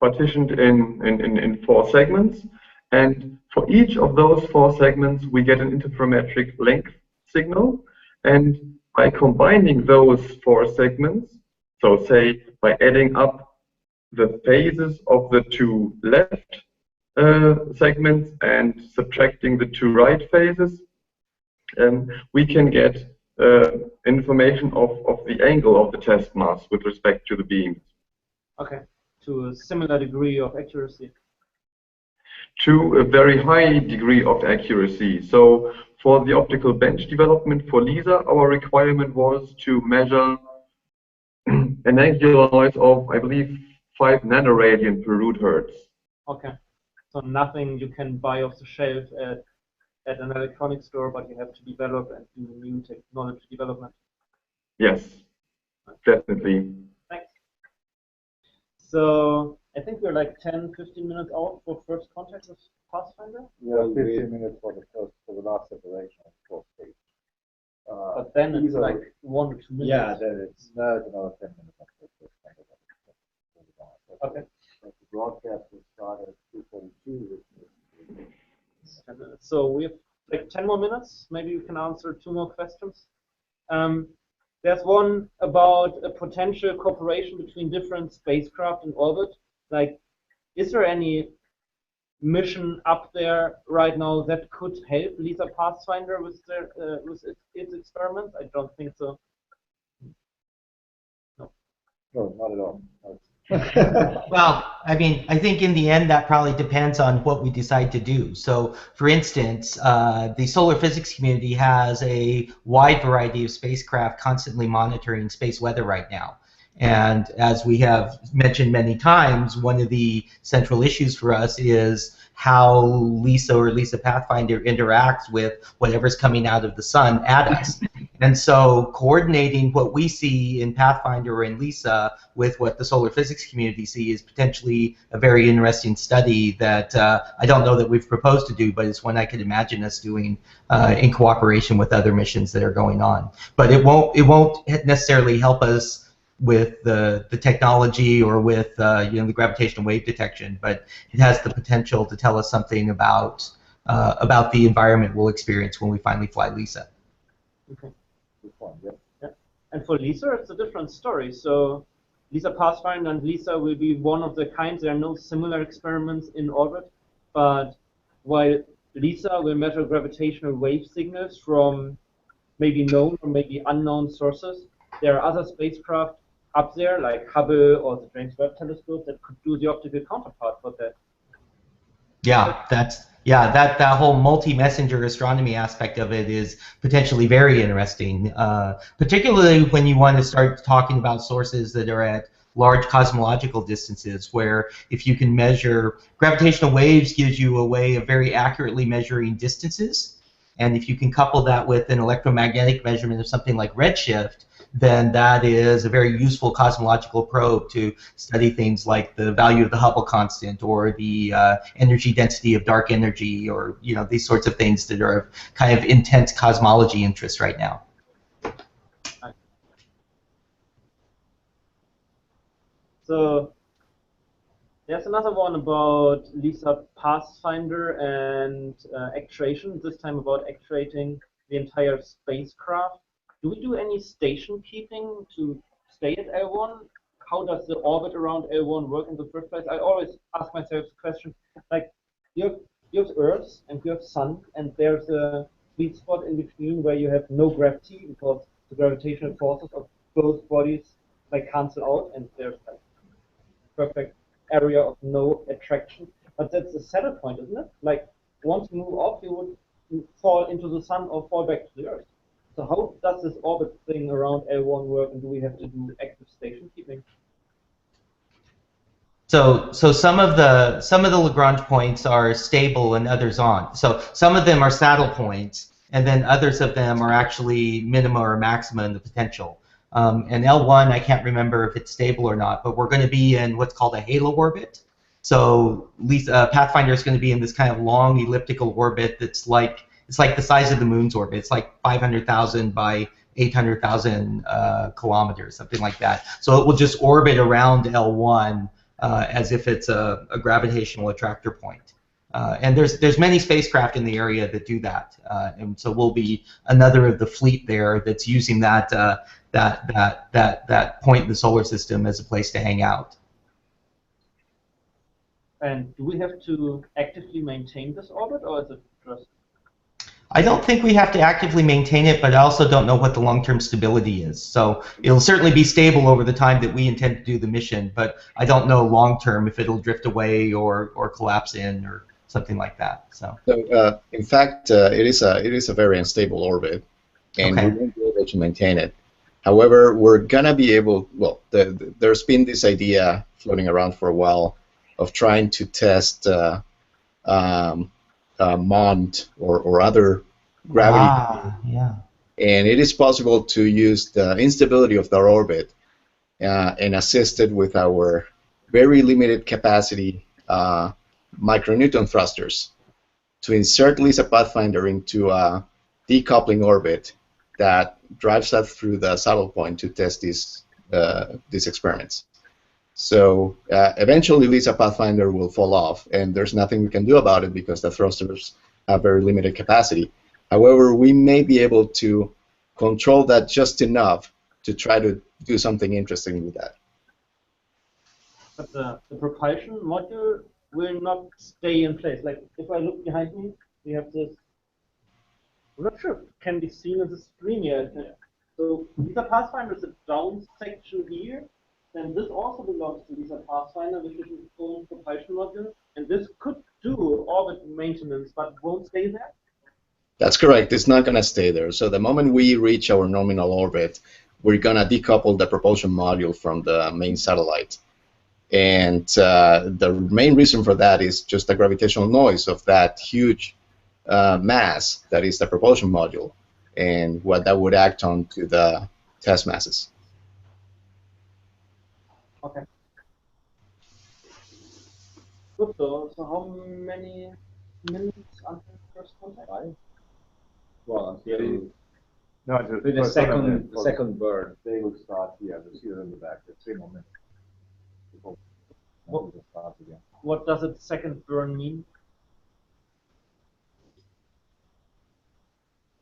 S18: partitioned in 4 segments, and for each of those 4 segments we get an interferometric length signal, and by combining those 4 segments, so say by adding up the phases of the 2 left segments and subtracting the 2 right phases, we can get information of the angle of the test mass with respect to the beams.
S5: Okay, to a similar degree of accuracy.
S18: To a very high degree of accuracy. So for the optical bench development for LISA, our requirement was to measure an angular noise of, I believe, 5 nanoradian per root hertz.
S5: Okay, so nothing you can buy off the shelf at an electronics store, but you have to develop and do new technology development.
S18: Yes, definitely.
S5: Thanks. So I think we're like 10, 15 minutes out for first contact with Pathfinder.
S15: Yeah, 15 minutes for the last separation of fourth stage.
S5: But then it's like 1 or 2 minutes.
S15: Yeah, then it's another 10 minutes after the first contact.
S5: Okay.
S15: The broadcast will start at 2:42.
S5: So we have like 10 more minutes. Maybe you can answer 2 more questions. There's one about a potential cooperation between different spacecraft in orbit. Like, is there any mission up there right now that could help LISA Pathfinder with its experiments? I don't think so. No.
S15: No, not at all.
S21: Well, I mean, I think in the end that probably depends on what we decide to do. So, for instance, the solar physics community has a wide variety of spacecraft constantly monitoring space weather right now. And as we have mentioned many times, one of the central issues for us is how LISA or LISA Pathfinder interacts with whatever's coming out of the sun at us. And so coordinating what we see in Pathfinder or in LISA with what the solar physics community see is potentially a very interesting study that I don't know that we've proposed to do, but it's one I could imagine us doing in cooperation with other missions that are going on. But it won't necessarily help us with the technology or with the gravitational wave detection, but it has the potential to tell us something about the environment we'll experience when we finally fly LISA.
S5: Okay. Yeah. And for LISA, it's a different story. So LISA Pathfinder and LISA will be one of the kinds. There are no similar experiments in orbit, but while LISA will measure gravitational wave signals from maybe known or maybe unknown sources, there are other spacecraft up there, like Hubble or the James Webb Telescope, that could do the optical counterpart for that.
S21: Yeah, that whole multi-messenger astronomy aspect of it is potentially very interesting, particularly when you want to start talking about sources that are at large cosmological distances, where if you can measure, gravitational waves gives you a way of very accurately measuring distances, and if you can couple that with an electromagnetic measurement of something like redshift, then that is a very useful cosmological probe to study things like the value of the Hubble constant or the energy density of dark energy, or these sorts of things that are of kind of intense cosmology interest right now.
S5: So there's another one about LISA Pathfinder and actuation, this time about actuating the entire spacecraft. Do we do any station keeping to stay at L1? How does the orbit around L1 work in the first place? I always ask myself the question, like, you have Earth and you have Sun, and there's a sweet spot in between where you have no gravity because the gravitational forces of both bodies like cancel out, and there's like perfect area of no attraction. But that's a saddle point, isn't it? Like, once you move off, you would fall into the Sun or fall back to the Earth. So how does this orbit thing around L1 work, and do we have to do active station keeping?
S21: So some of the Lagrange points are stable and others aren't. So some of them are saddle points, and then others of them are actually minima or maxima in the potential. And L1, I can't remember if it's stable or not, but we're going to be in what's called a halo orbit. So Pathfinder is going to be in this kind of long elliptical orbit that's like, it's like the size of the moon's orbit. It's like 500,000 by 800,000 kilometers, something like that. So it will just orbit around L1 as if it's a gravitational attractor point. And there's many spacecraft in the area that do that, and so we'll be another of the fleet there that's using that point in the solar system as a place to hang out.
S5: And do we have to actively maintain this orbit, or is it just?
S21: I don't think we have to actively maintain it, but I also don't know what the long-term stability is. So it'll certainly be stable over the time that we intend to do the mission, but I don't know long-term if it'll drift away or collapse in or something like that. So
S2: in fact, it is a very unstable orbit, and we won't be able to maintain it. However, we're gonna be able. Well, there's been this idea floating around for a while of trying to test MOND or other gravity.
S21: Yeah.
S2: And it is possible to use the instability of their orbit and assist it with our very limited capacity micronewton thrusters to insert LISA Pathfinder into a decoupling orbit that drives us through the saddle point to test these experiments. So eventually LISA Pathfinder will fall off, and there's nothing we can do about it because the thrusters have very limited capacity. However, we may be able to control that just enough to try to do something interesting with that.
S5: But the propulsion module will not stay in place. Like, if I look behind me, we have this, I'm not sure if it can be seen as a screen here. So LISA Pathfinder is a down section here, and this also belongs to LISA Pathfinder, which is its own propulsion module, and this could do orbit maintenance, but won't stay there?
S2: That's correct. It's not going to stay there. So the moment we reach our nominal orbit, we're going to decouple the propulsion module from the main satellite. And the main reason for that is just the gravitational noise of that huge mass that is the propulsion module, and what that would act on to the test masses.
S5: Okay. Good. So how many minutes until first contact?
S15: Well,
S24: Yeah.
S15: no,
S24: The second burn.
S15: They will start here. The here in the back. There's 3 more minutes before it starts again.
S5: What does a second burn mean?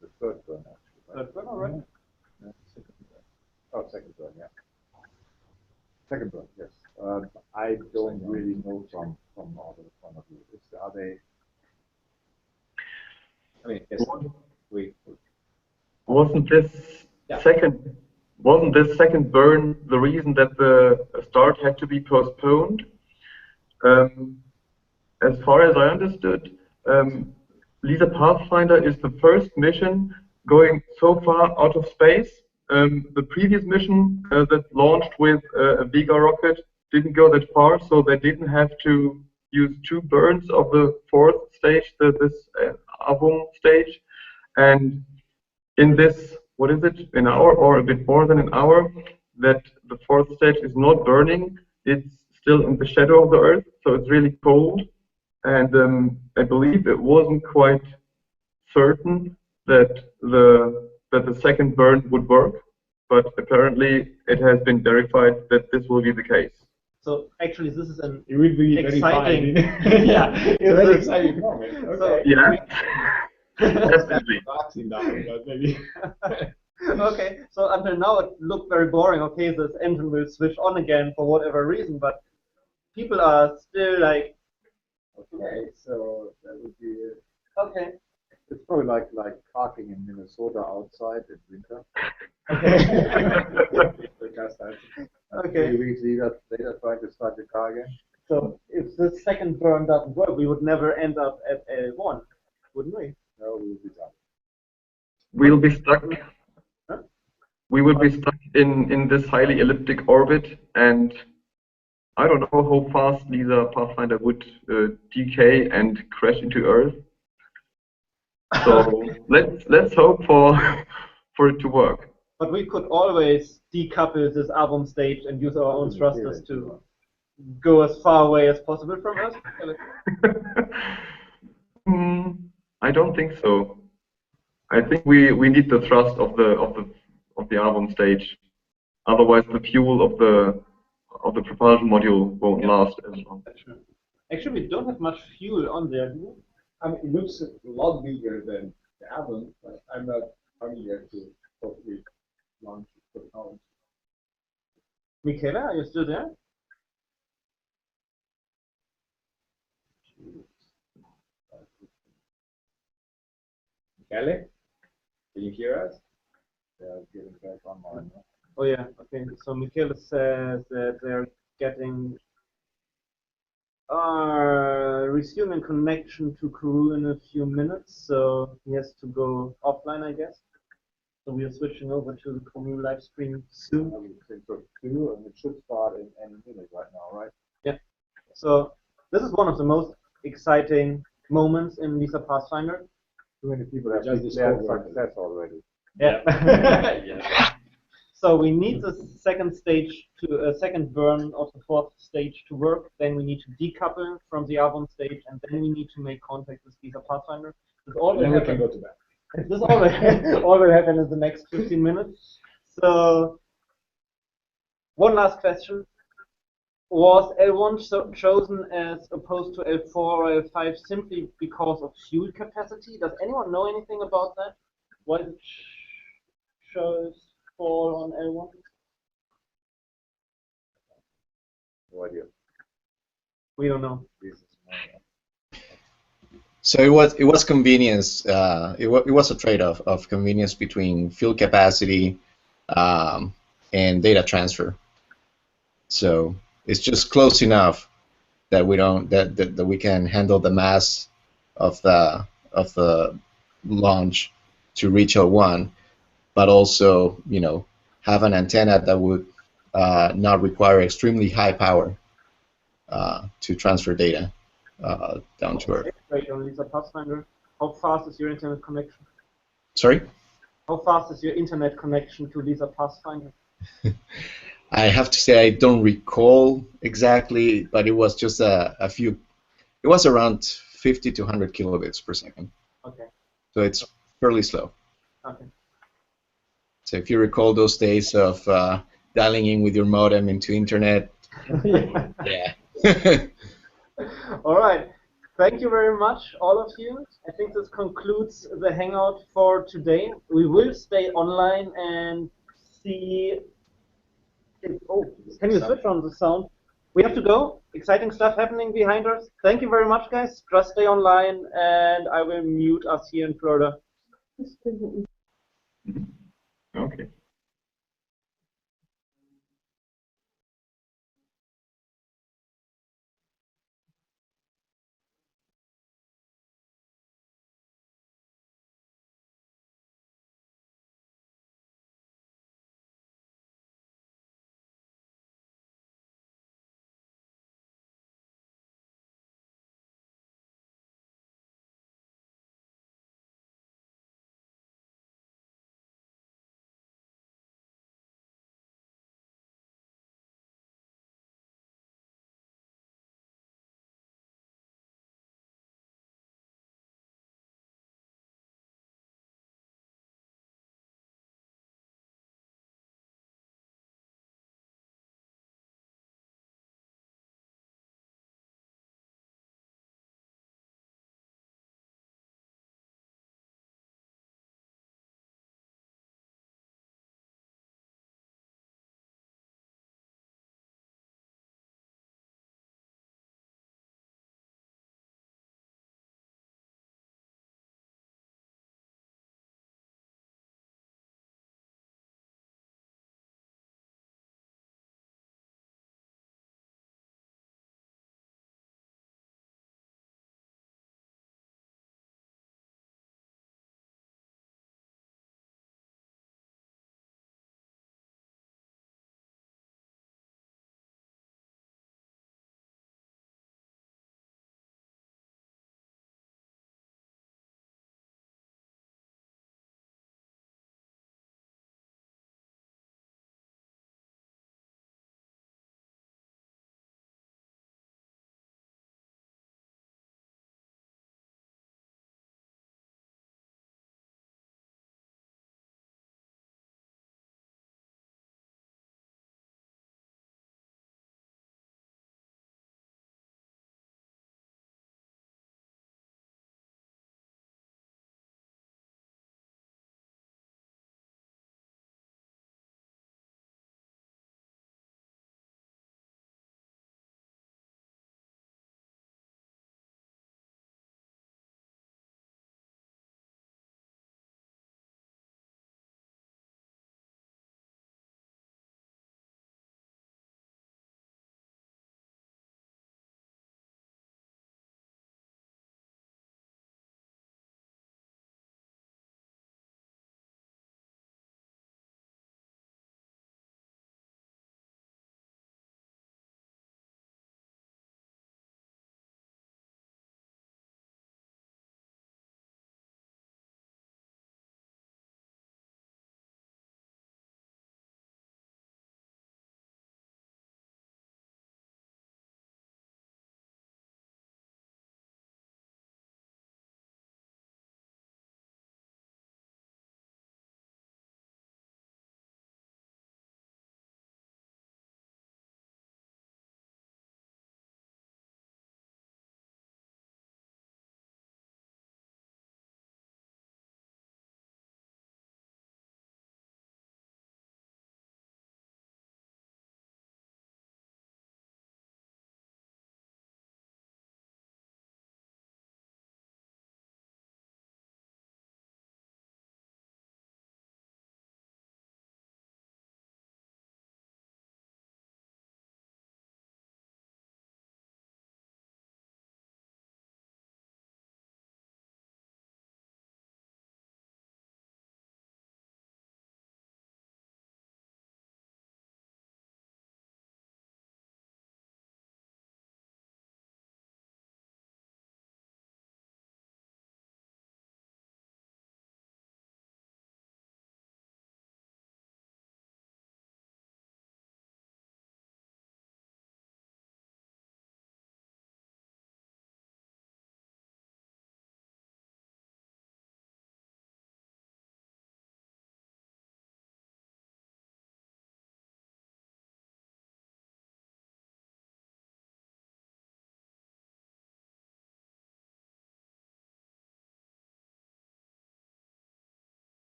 S15: The third burn, actually. Right?
S5: Third burn, all right.
S15: Yeah, second burn. Oh, second burn, yeah. Second burn, yes. I don't really know from other point of view. Are they?
S24: I mean, yes,
S18: Wasn't this second burn the reason that the start had to be postponed? As far as I understood, LISA Pathfinder is the first mission going so far out of space. The previous mission that launched with a Vega rocket didn't go that far, so they didn't have to use 2 burns of the 4th stage, this Avum stage. And in this what is it, an hour or a bit more than an hour, that the fourth stage is not burning. It's still in the shadow of the Earth, so it's really cold. And I believe it wasn't quite certain that the second burn would work, but apparently it has been verified that this will be the case.
S5: So actually, this is an
S24: It will be
S5: exciting.
S24: Yeah, it's a very exciting moment. Okay.
S5: So,
S18: yeah, definitely.
S24: But maybe.
S5: Okay, so until now it looked very boring. Okay, this engine will switch on again for whatever reason, but people are still like,
S15: Okay, so that would be.
S5: Okay.
S15: It's probably like parking in Minnesota outside in winter.
S5: Okay.
S15: 3 weeks later trying to start the car again.
S5: So if the second burn doesn't work, we would never end up at L1, wouldn't we?
S15: No, we will be done.
S18: We'll be stuck. We will be stuck in this highly elliptic orbit, and I don't know how fast LISA Pathfinder would decay and crash into Earth. So let's hope for it to work.
S5: But we could always decouple this album stage and use our own thrusters to go as far away as possible from us.
S18: I don't think so. I think we need the thrust of the album stage. Otherwise, the fuel of the propulsion module won't last as long.
S5: Actually, we don't have much fuel on there, do we?
S24: I mean, it looks a lot bigger than the album, but I'm not familiar to totally launch technology.
S5: Michele, are you still there?
S24: Michele, can you hear us?
S15: Yeah, getting back online.
S5: Oh yeah, okay. So Michele says that they're getting resuming connection to Kourou in a few minutes, so he has to go offline, I guess. So we are switching over to the Kourou live stream soon.
S15: I would think so too, and it should start in any minute right now, right?
S5: Yeah. So this is one of the most exciting moments in LISA Pathfinder.
S15: Too many people have
S24: Just
S15: declared
S24: discovered
S15: success already.
S5: Yeah.
S24: Yeah.
S5: So we need the second stage second burn of the fourth stage to work. Then we need to decouple from the album stage, and then we need to make contact with LISA Pathfinder. This all will
S24: Then we
S5: happen.
S24: can go to bed.
S5: This all will happen in the next 15 minutes. So one last question. Was L1 chosen as opposed to L4 or L5 simply because of fuel capacity? Does anyone know anything about that? Why did it chose fall on L1?
S15: No idea.
S5: We don't know.
S2: So it was convenience. It was a trade-off of convenience between fuel capacity and data transfer. So it's just close enough that we don't that we can handle the mass of the launch to reach L1, but also have an antenna that would not require extremely high power to transfer data down to Earth.
S5: Wait, on LISA Pathfinder, how fast is your internet connection?
S2: Sorry?
S5: How fast is your internet connection to LISA Pathfinder?
S2: I have to say I don't recall exactly, but it was just a few. It was around 50 to 100 kilobits per second.
S5: Okay.
S2: So it's fairly slow.
S5: Okay.
S2: So if you recall those days of dialing in with your modem into internet, yeah.
S5: All right. Thank you very much, all of you. I think this concludes the Hangout for today. We will stay online and see. Oh, can you switch on the sound? We have to go. Exciting stuff happening behind us. Thank you very much, guys. Just stay online, and I will mute us here in Florida.
S18: Okay.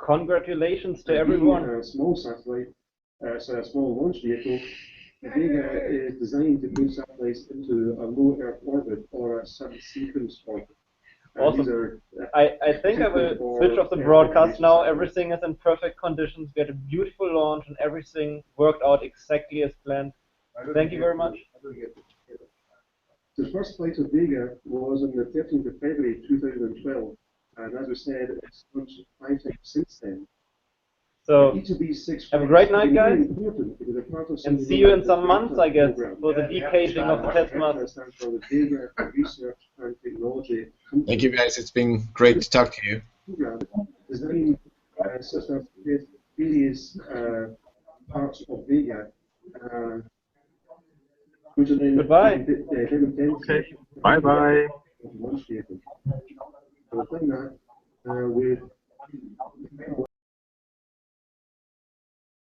S5: Congratulations to everyone.
S1: Small satellite, so a small launch vehicle. The Vega is designed to move satellites into a low Earth orbit or a sub-sequence orbit.
S5: Awesome. I think I will switch off the broadcast now. Everything is in perfect conditions. We had a beautiful launch and everything worked out exactly as planned. Thank you very much.
S1: The first flight of Vega was on the 13th of February 2012, and as we said, it's launched 5 times since then.
S5: So,
S1: each of these 6
S5: have a great night, guys,
S1: and
S5: and see you in some months, I guess, for the decaging of the test mass.
S2: Thank you, guys. It's been great to talk to you.
S1: Design such as various parts of Vega.
S5: Goodbye.
S18: Okay. Bye bye.
S1: With